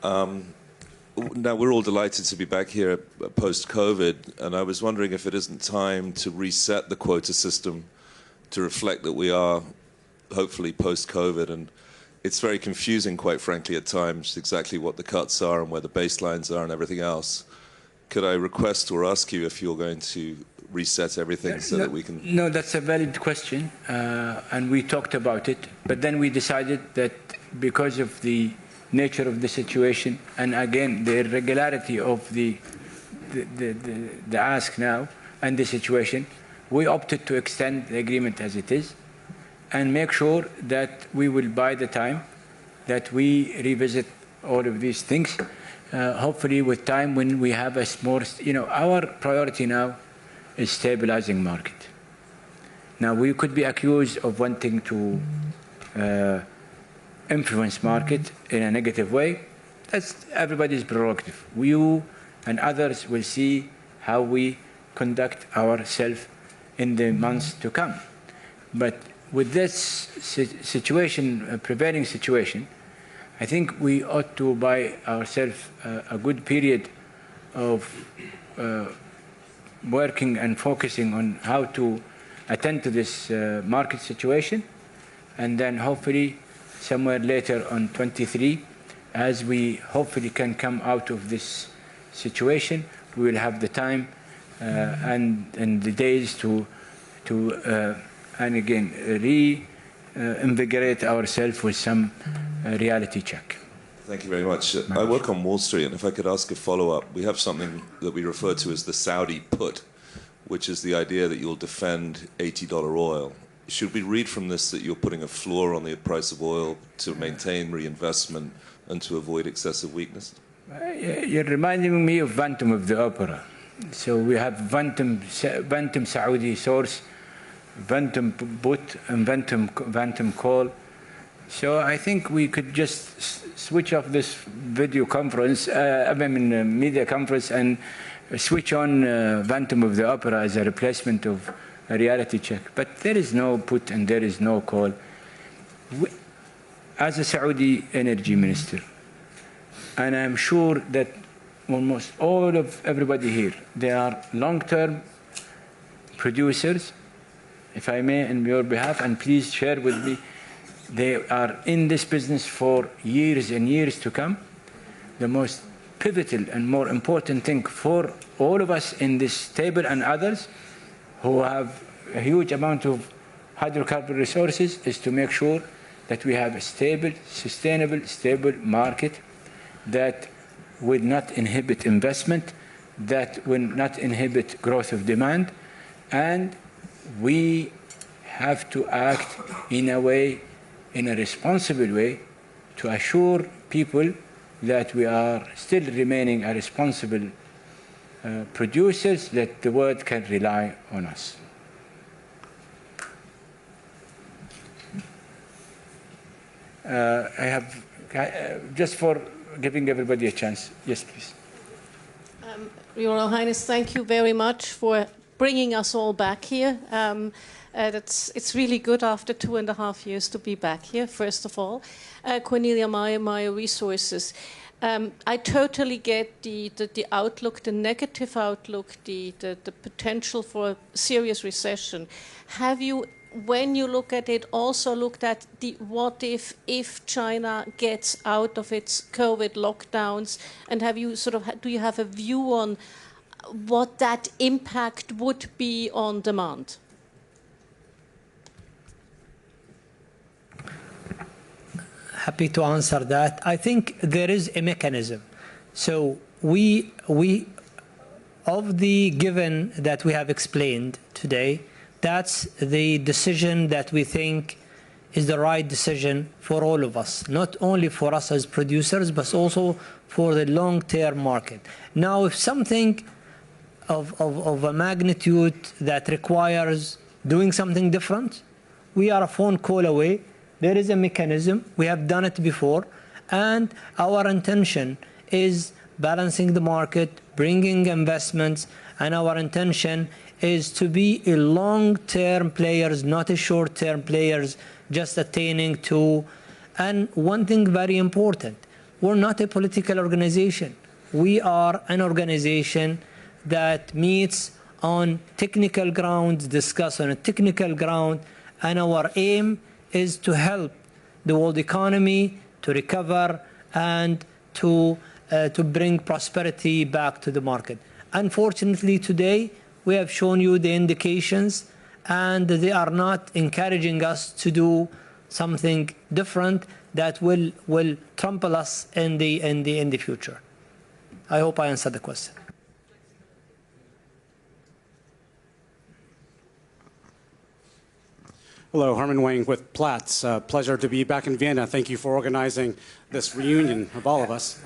Now, we're all delighted to be back here post-COVID, and I was wondering if it isn't time to reset the quota system to reflect that we are hopefully post-COVID, and it's very confusing, quite frankly, at times, exactly what the cuts are and where the baselines are and everything else. Could I request or ask you if you're going to reset everything so that we can... No, that's a valid question, and we talked about it, but then we decided that because of the nature of the situation, and again, the irregularity of the ask now and the situation, we opted to extend the agreement as it is and make sure that we will buy the time, that we revisit all of these things, hopefully with time when we have a more, our priority now is stabilizing market. Now, we could be accused of wanting to influence market in a negative way. That's everybody's prerogative. You and others will see how we conduct ourselves in the months to come. But with this situation, prevailing situation, I think we ought to buy ourselves a good period of working and focusing on how to attend to this market situation, and then hopefully somewhere later on 23, as we hopefully can come out of this situation, we will have the time and the days to and again reinvigorate ourselves with some reality check. Thank you very much. I work on Wall Street, and if I could ask a follow-up, we have something that we refer to as the Saudi put, which is the idea that you'll defend $80 oil. Should we read from this that you're putting a floor on the price of oil to maintain reinvestment and to avoid excessive weakness? You're reminding me of Phantom of the Opera. So we have Phantom Saudi source, Phantom put, and Phantom call. So I think we could just switch off this video conference, media conference, and switch on Phantom of the Opera as a replacement of a reality check. But there is no put and there is no call. As a Saudi energy minister, and I'm sure that almost all of everybody here, they are long-term producers, if I may, on your behalf, and please share with me, they are in this business for years and years to come. The most pivotal and more important thing for all of us in this table and others who have a huge amount of hydrocarbon resources is to make sure that we have a stable, sustainable, stable market that will not inhibit investment, that will not inhibit growth of demand, and we have to act in a way, in a responsible way, to assure people that we are still remaining a responsible producers, that the world can rely on us. I have, just for giving everybody a chance. Yes, please. Your Royal Highness, thank you very much for bringing us all back here. It's really good after 2.5 years to be back here, first of all. Cornelia Meyer, Resources. I totally get the outlook, the negative outlook, the potential for serious recession. Have you, when you look at it, also looked at the what if China gets out of its COVID lockdowns, and have you do you have a view on what that impact would be on demand? happy to answer that. I think there is a mechanism. So we of the given that we have explained today, that's the decision that we think is the right decision for all of us, not only for us as producers, but also for the long-term market. Now, if something of a magnitude that requires doing something different, we are a phone call away. There is a mechanism. We have done it before. And our intention is balancing the market, bringing investments, and our intention is to be a long-term players, not a short-term players, just attaining to. And one thing very important, we're not a political organization. We are an organization that meets on technical grounds, discuss on a technical ground, and our aim is to help the world economy to recover and to bring prosperity back to the market. Unfortunately, today, we have shown you the indications, and they are not encouraging us to do something different that will trample us in the future. I hope I answered the question. Hello, Herman Wang with Platts. Pleasure to be back in Vienna. Thank you for organizing this reunion of all of us.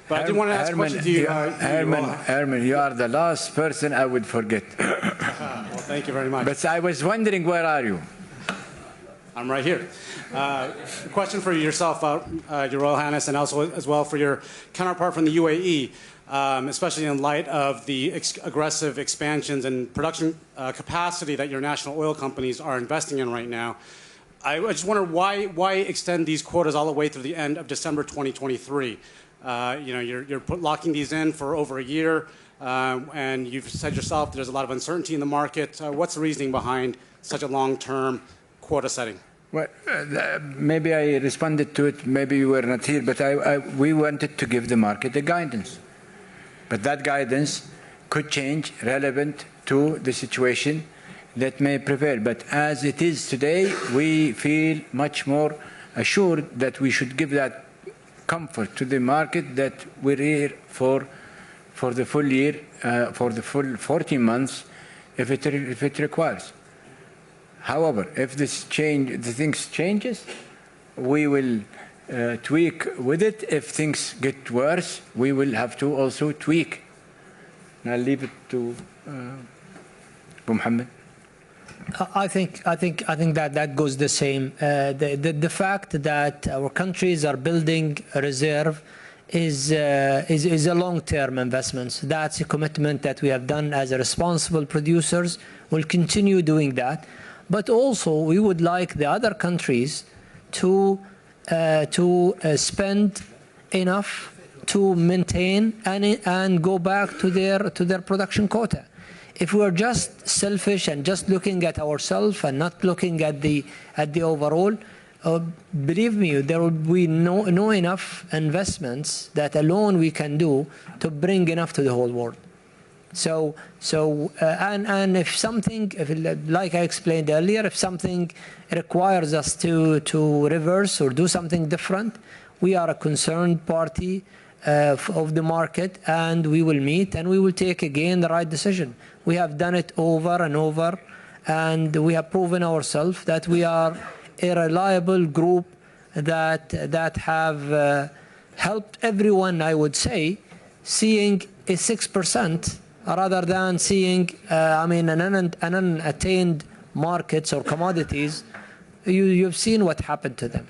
But I did want to ask a question to you. Herman, you are the last person I would forget. Well, thank you very much. But I was wondering, where are you? I'm right here. A question for yourself, Your Royal Highness, and also as well for your counterpart from the UAE, especially in light of the aggressive expansions and production capacity that your national oil companies are investing in right now. I just wonder why extend these quotas all the way through the end of December 2023? You're locking these in for over a year, and you've said yourself there's a lot of uncertainty in the market. What's the reasoning behind such a long-term quota setting? Well, maybe I responded to it. Maybe you were not here, but we wanted to give the market a guidance. But that guidance could change relevant to the situation that may prevail. But as it is today, we feel much more assured that we should give that comfort to the market that we're here for the full year, for the full 14 months, if it requires. However, if the things changes, we will tweak with it. If things get worse, we will have to also tweak. And I'll leave it to Abu Mohammed. I think that goes the same. The fact that our countries are building a reserve is a long-term investment. So that's a commitment that we have done as a responsible producers. We'll continue doing that. But also, we would like the other countries to spend enough to maintain and go back to their production quota. If we are just selfish and just looking at ourselves and not looking at the overall, believe me, there will be no enough investments that alone we can do to bring enough to the whole world. And if something, like I explained earlier, if something requires us to reverse or do something different, we are a concerned party of the market, and we will meet and we will take again the right decision. We have done it over and over, and we have proven ourselves that we are a reliable group that have helped everyone, I would say, seeing a 6%. Rather than seeing, an unattained markets or commodities, you've seen what happened to them.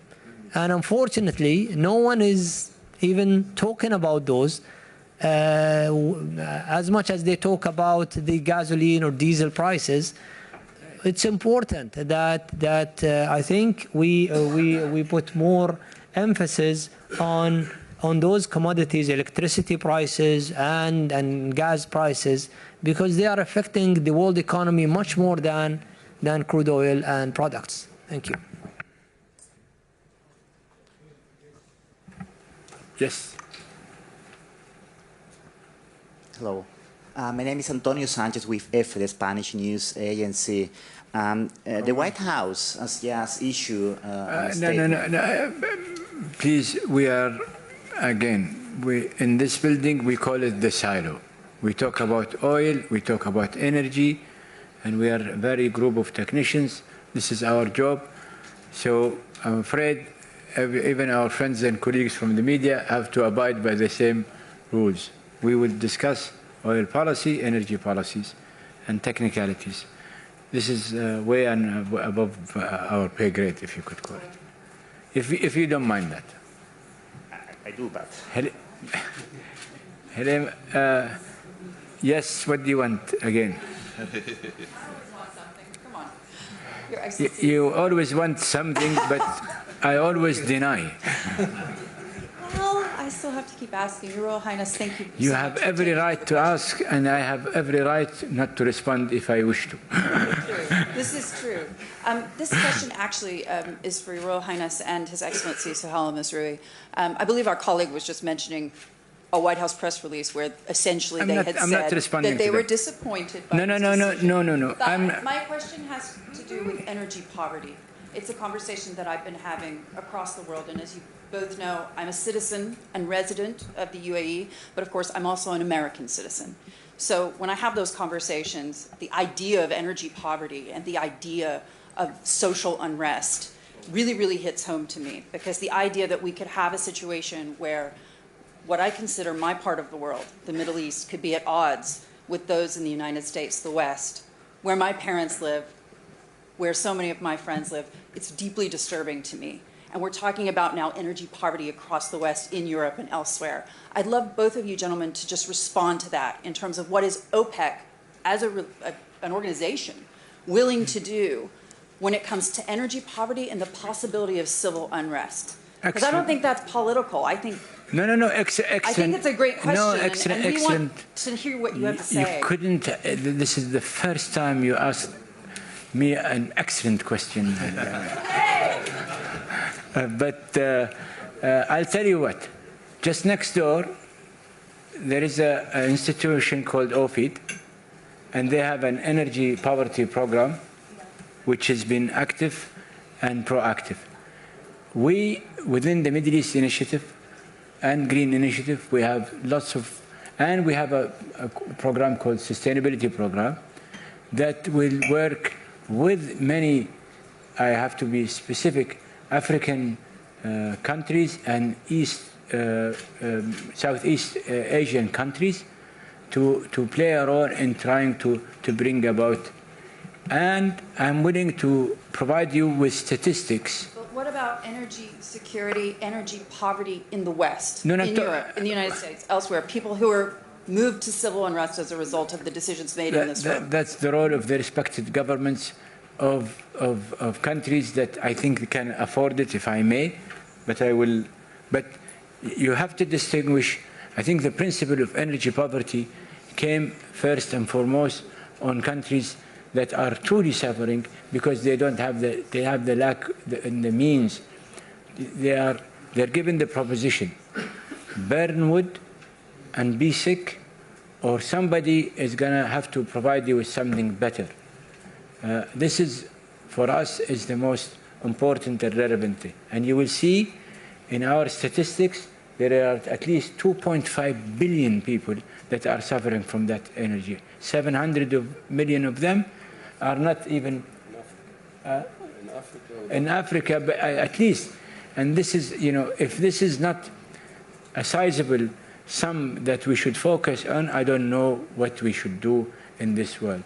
And unfortunately, no one is even talking about those as much as they talk about the gasoline or diesel prices. It's important that I think we put more emphasis on those commodities, electricity prices and gas prices, because they are affecting the world economy much more than crude oil and products. Thank you. Yes. Hello. My name is Antonio Sanchez with EFE, the Spanish news agency. The White House has just issued a No. statement. Please, we are, again, in this building, we call it the silo. We talk about oil, we talk about energy, and we are a very group of technicians. This is our job. So I'm afraid even our friends and colleagues from the media have to abide by the same rules. We will discuss oil policy, energy policies, and technicalities. This is way above our pay grade, if you could call it. If you don't mind that. I do, but... Helem, yes, what do you want again? You always want something, but I always deny. Well, I still have to keep asking. Your Royal Highness, thank you. You have every right to ask, and I have every right not to respond if I wish to. This is true. This question actually is for Your Royal Highness and His Excellency Sohail Al-Mazrouei. I believe our colleague was just mentioning a White House press release where essentially I'm they not- had I'm not said responding that they to were that. disappointed by No. But my question has to do with energy poverty. It's a conversation that I've been having across the world, and as you both know, I'm a citizen and resident of the UAE, but of course I'm also an American citizen. So when I have those conversations, the idea of energy poverty and the idea of social unrest really, really hits home to me, because the idea that we could have a situation where what I consider my part of the world, the Middle East, could be at odds with those in the United States, the West, where my parents live, where so many of my friends live, it's deeply disturbing to me. And we're talking about now energy poverty across the West, in Europe and elsewhere. I'd love both of you gentlemen to just respond to that in terms of what is OPEC as an organization willing to do when it comes to energy poverty and the possibility of civil unrest. Because I don't think that's political. I think No, excellent. I think it's a great question, No, excellent, and we excellent. want to hear what you have to say. You couldn't. This is the first time you asked me an excellent question. But I'll tell you what. Just next door, there is an institution called OPEC, and they have an energy poverty program, which has been active and proactive. We, within the Middle East Initiative and Green Initiative, we have lots of, and we have a program called Sustainability Program that will work with many, I have to be specific, African countries and Southeast Asian countries to play a role in trying to bring about. And I'm willing to provide you with statistics. But what about energy security, energy poverty in the West, No, in Europe, in the United States, elsewhere? People who are moved to civil unrest as a result of the decisions made in this room. That's the role of the respected governments of countries that I think can afford it, if I may. But I will. But you have to distinguish. I think the principle of energy poverty came first and foremost on countries that are truly suffering because they don't have the lack in the means. They're given the proposition: burn wood and be sick, or somebody is gonna have to provide you with something better. This is, for us, is the most important and relevant thing. And you will see in our statistics there are at least 2.5 billion people that are suffering from that energy. 700 million of them are not even in Africa, but at least. And this is, if this is not a sizable sum that we should focus on, I don't know what we should do in this world.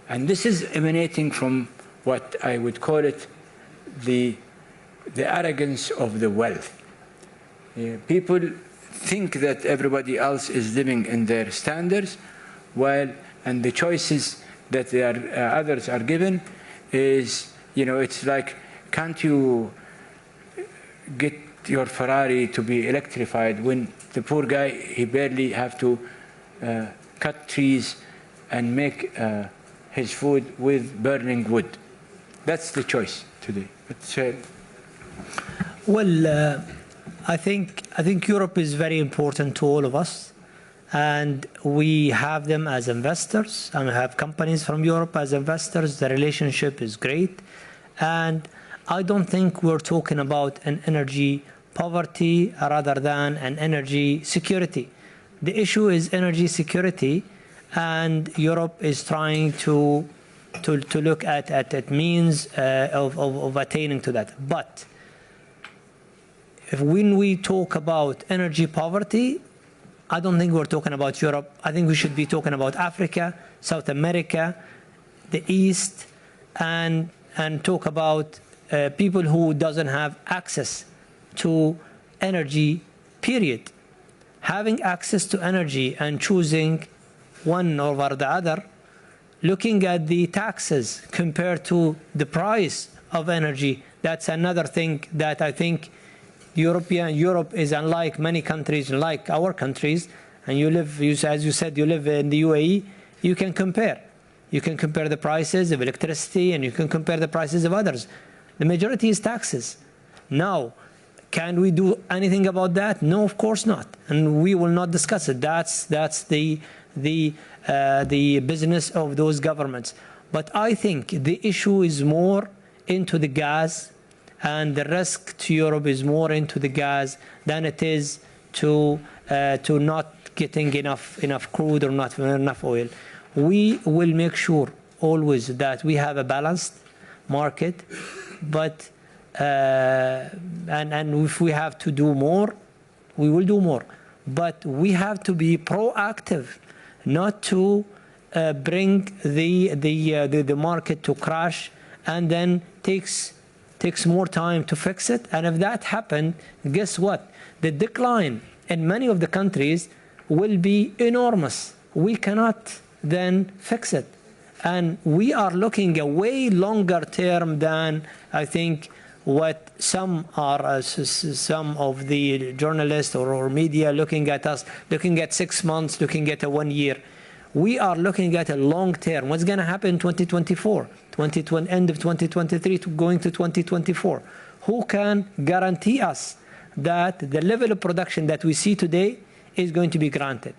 And this is emanating from what I would call it the arrogance of the wealth. People think that everybody else is living in their standards, and the choices that others are given is, it's like, can't you get your Ferrari to be electrified when the poor guy, he barely have to cut trees and make his food with burning wood. That's the choice today. Well, I think Europe is very important to all of us. and we have them as investors, and we have companies from Europe as investors. The relationship is great, and I don't think we're talking about an energy poverty rather than an energy security. The issue is energy security, and Europe is trying to look at means of attaining to that. But when we talk about energy poverty, I don't think we're talking about Europe. I think we should be talking about Africa, South America, the East, and talk about people who doesn't have access to energy, period. Having access to energy and choosing one over the other, looking at the taxes compared to the price of energy, that's another thing that I think Europe is unlike many countries, like our countries, and as you said, you live in the UAE, you can compare. You can compare the prices of electricity and you can compare the prices of others. The majority is taxes. Now, can we do anything about that? No, of course not. And we will not discuss it. That's the business of those governments. But I think the issue is more into the gas, and the risk to Europe is more into the gas than it is to not getting enough crude or not enough oil. We will make sure always that we have a balanced market, but and if we have to do more, we will do more. But we have to be proactive, not to bring the market to crash, and then takes more time to fix it. And if that happened, guess what? The decline in many of the countries will be enormous. We cannot then fix it. And we are looking a way longer term than I think what some of the journalists or media looking at us, looking at 6 months, looking at a 1 year. We are looking at a long term. What's going to happen in 2024, end of 2023 to going to 2024? Who can guarantee us that the level of production that we see today is going to be granted?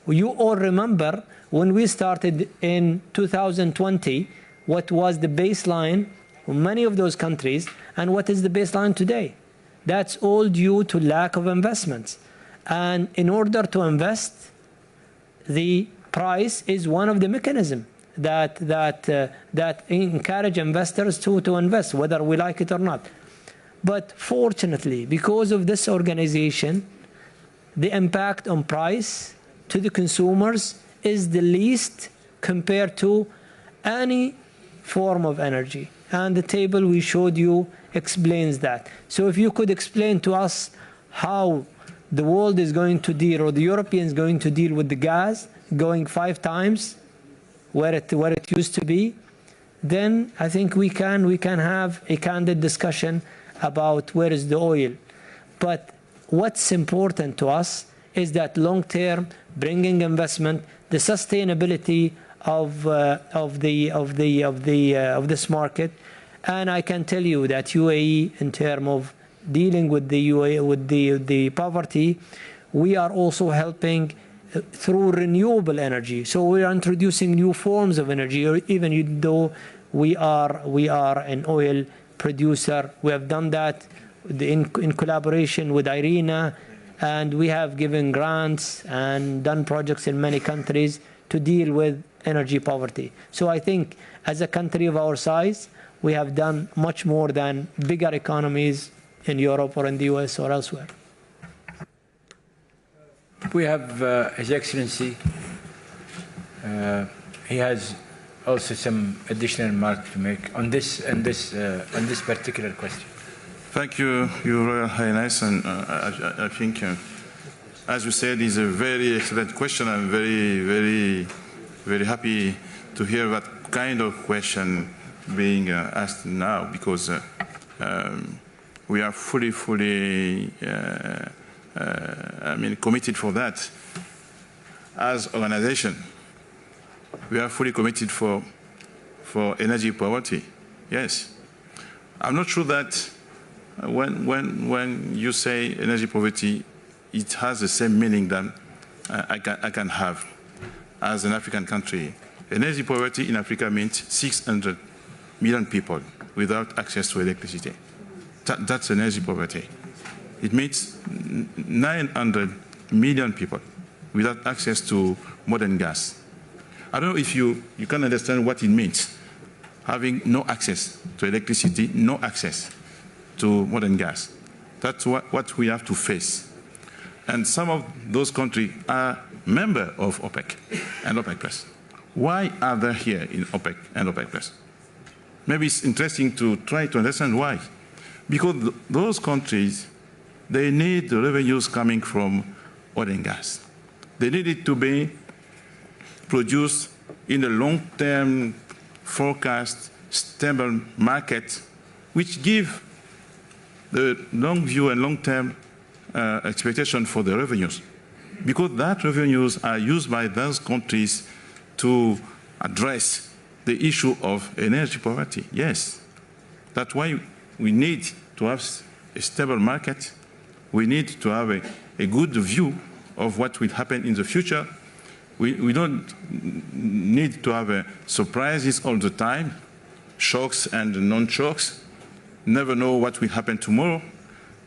You all remember when we started in 2020, what was the baseline for many of those countries, and what is the baseline today? That's all due to lack of investments. And in order to invest, the price is one of the mechanisms that encourage investors to invest, whether we like it or not. But fortunately, because of this organization, the impact on price to the consumers is the least compared to any form of energy. And the table we showed you explains that. So if you could explain to us how the world is going to deal, or the Europeans going to deal with the gas going 5 times where it used to be, then I think we can have a candid discussion about where is the oil. But what's important to us is that long-term, bringing investment, the sustainability of this market, and I can tell you that UAE, in terms of dealing with the poverty, we are also helping through renewable energy. So we are introducing new forms of energy, even though we are an oil producer. We have done that in collaboration with IRENA, and we have given grants and done projects in many countries to deal with energy poverty. So I think as a country of our size, we have done much more than bigger economies in Europe or in the US or elsewhere. We have His Excellency. He has also some additional remarks to make on this particular question. Thank you, Your Royal Highness, and I think, as you said, it's a very excellent question. I'm very, very, very happy to hear that kind of question being asked now, because we are fully, committed for that. As an organization, we are fully committed for energy poverty. Yes, I'm not sure that when you say energy poverty, it has the same meaning than I can have as an African country. Energy poverty in Africa means 600 million people without access to electricity. That's energy poverty. It means 900 million people without access to modern gas. I don't know if you can understand what it means, having no access to electricity, no access to modern gas. That's what we have to face. And some of those countries are members of OPEC and OPEC+. Why are they here in OPEC and OPEC+? Maybe it's interesting to try to understand why. Because those countries, they need the revenues coming from oil and gas. They need it to be produced in a long-term forecast, stable market, which give the long view and long-term expectation for the revenues. Because that revenues are used by those countries to address the issue of energy poverty. Yes, that's why we need to have a stable market. We need to have a good view of what will happen in the future. We don't need to have surprises all the time, shocks and non-shocks, never know what will happen tomorrow.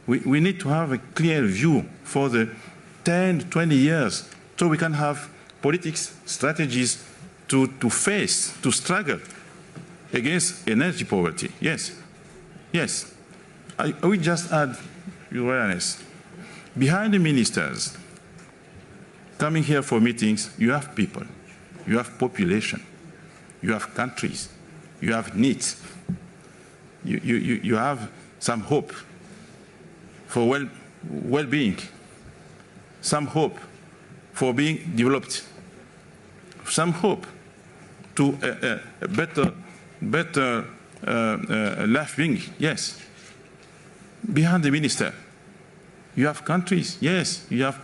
We need to have a clear view for the 10, 20 years so we can have politics, strategies to face, to struggle against energy poverty. Yes, yes. I will just add, Your Highness, behind the ministers coming here for meetings, you have people, you have population, you have countries, you have needs, you have some hope for well-being, some hope for being developed, some hope to a better life being. Yes. Behind the minister, you have countries. Yes, you have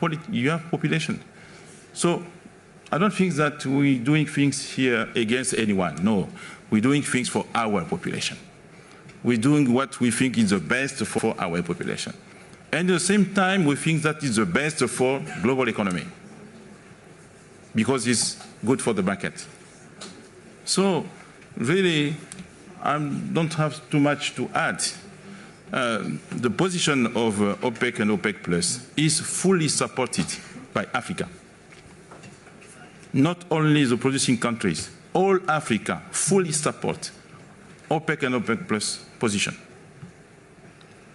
population. So I don't think that we're doing things here against anyone. No, we're doing things for our population. We're doing what we think is the best for our population. And at the same time, we think that is the best for global economy because it's good for the market. So really, I don't have too much to add. The position of OPEC and OPEC+ is fully supported by Africa. Not only the producing countries, all Africa fully support OPEC and OPEC+ position.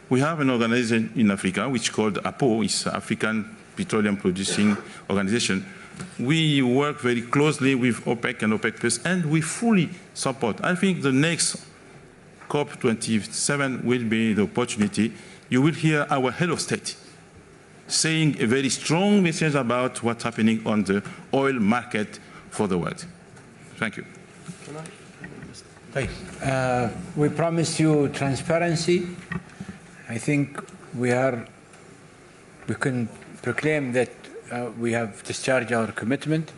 We have an organization in Africa which is called APO, it's African Petroleum Producing Organization. We work very closely with OPEC and OPEC+, and we fully support. I think the next COP27 will be the opportunity. You will hear our head of state saying a very strong message about what's happening on the oil market for the world. Thank you. We promised you transparency. I think we can proclaim that we have discharged our commitment.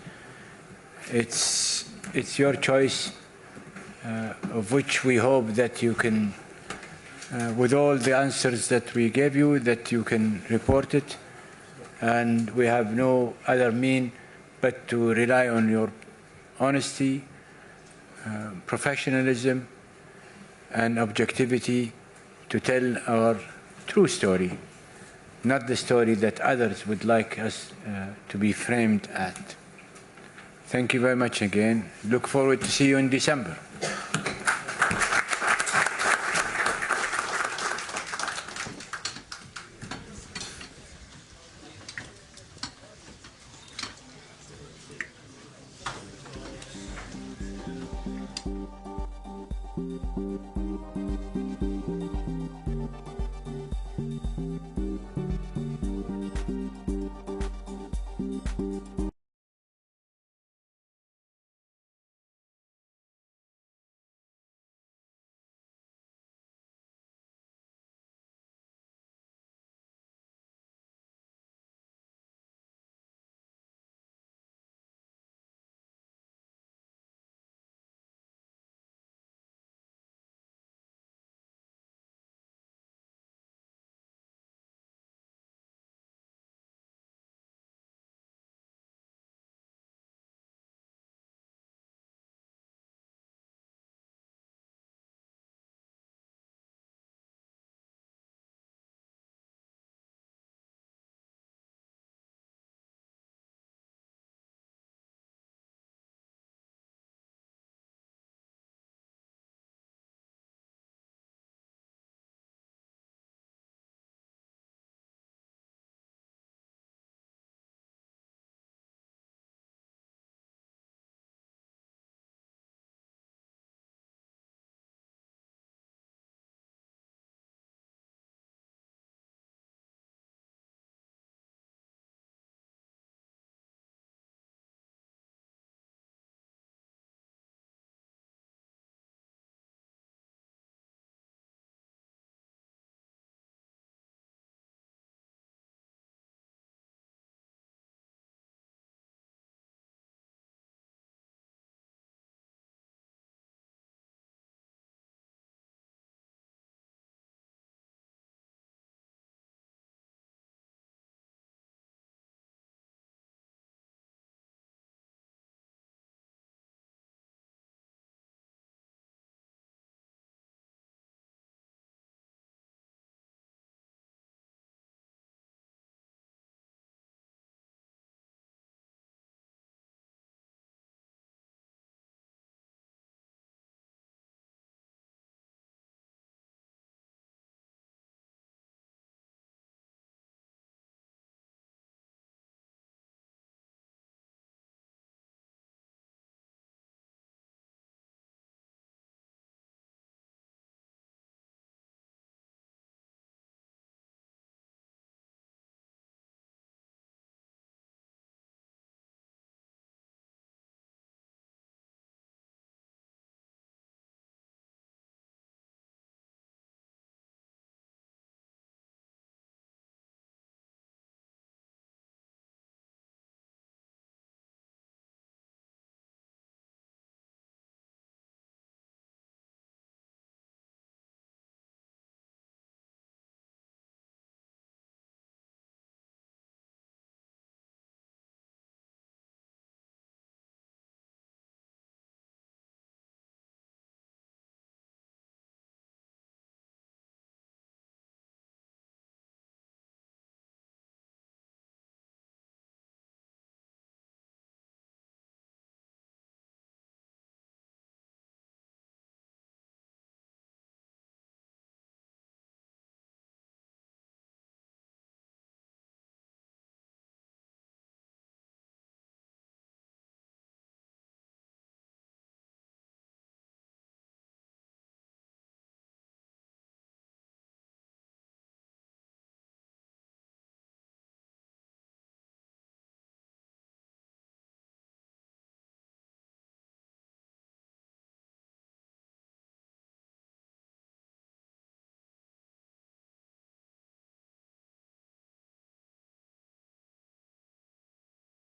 It's your choice, of which we hope that you can, with all the answers that we gave you, that you can report it. And we have no other mean but to rely on your honesty, professionalism, and objectivity to tell our true story, not the story that others would like us to be framed at. Thank you very much again. Look forward to see you in December.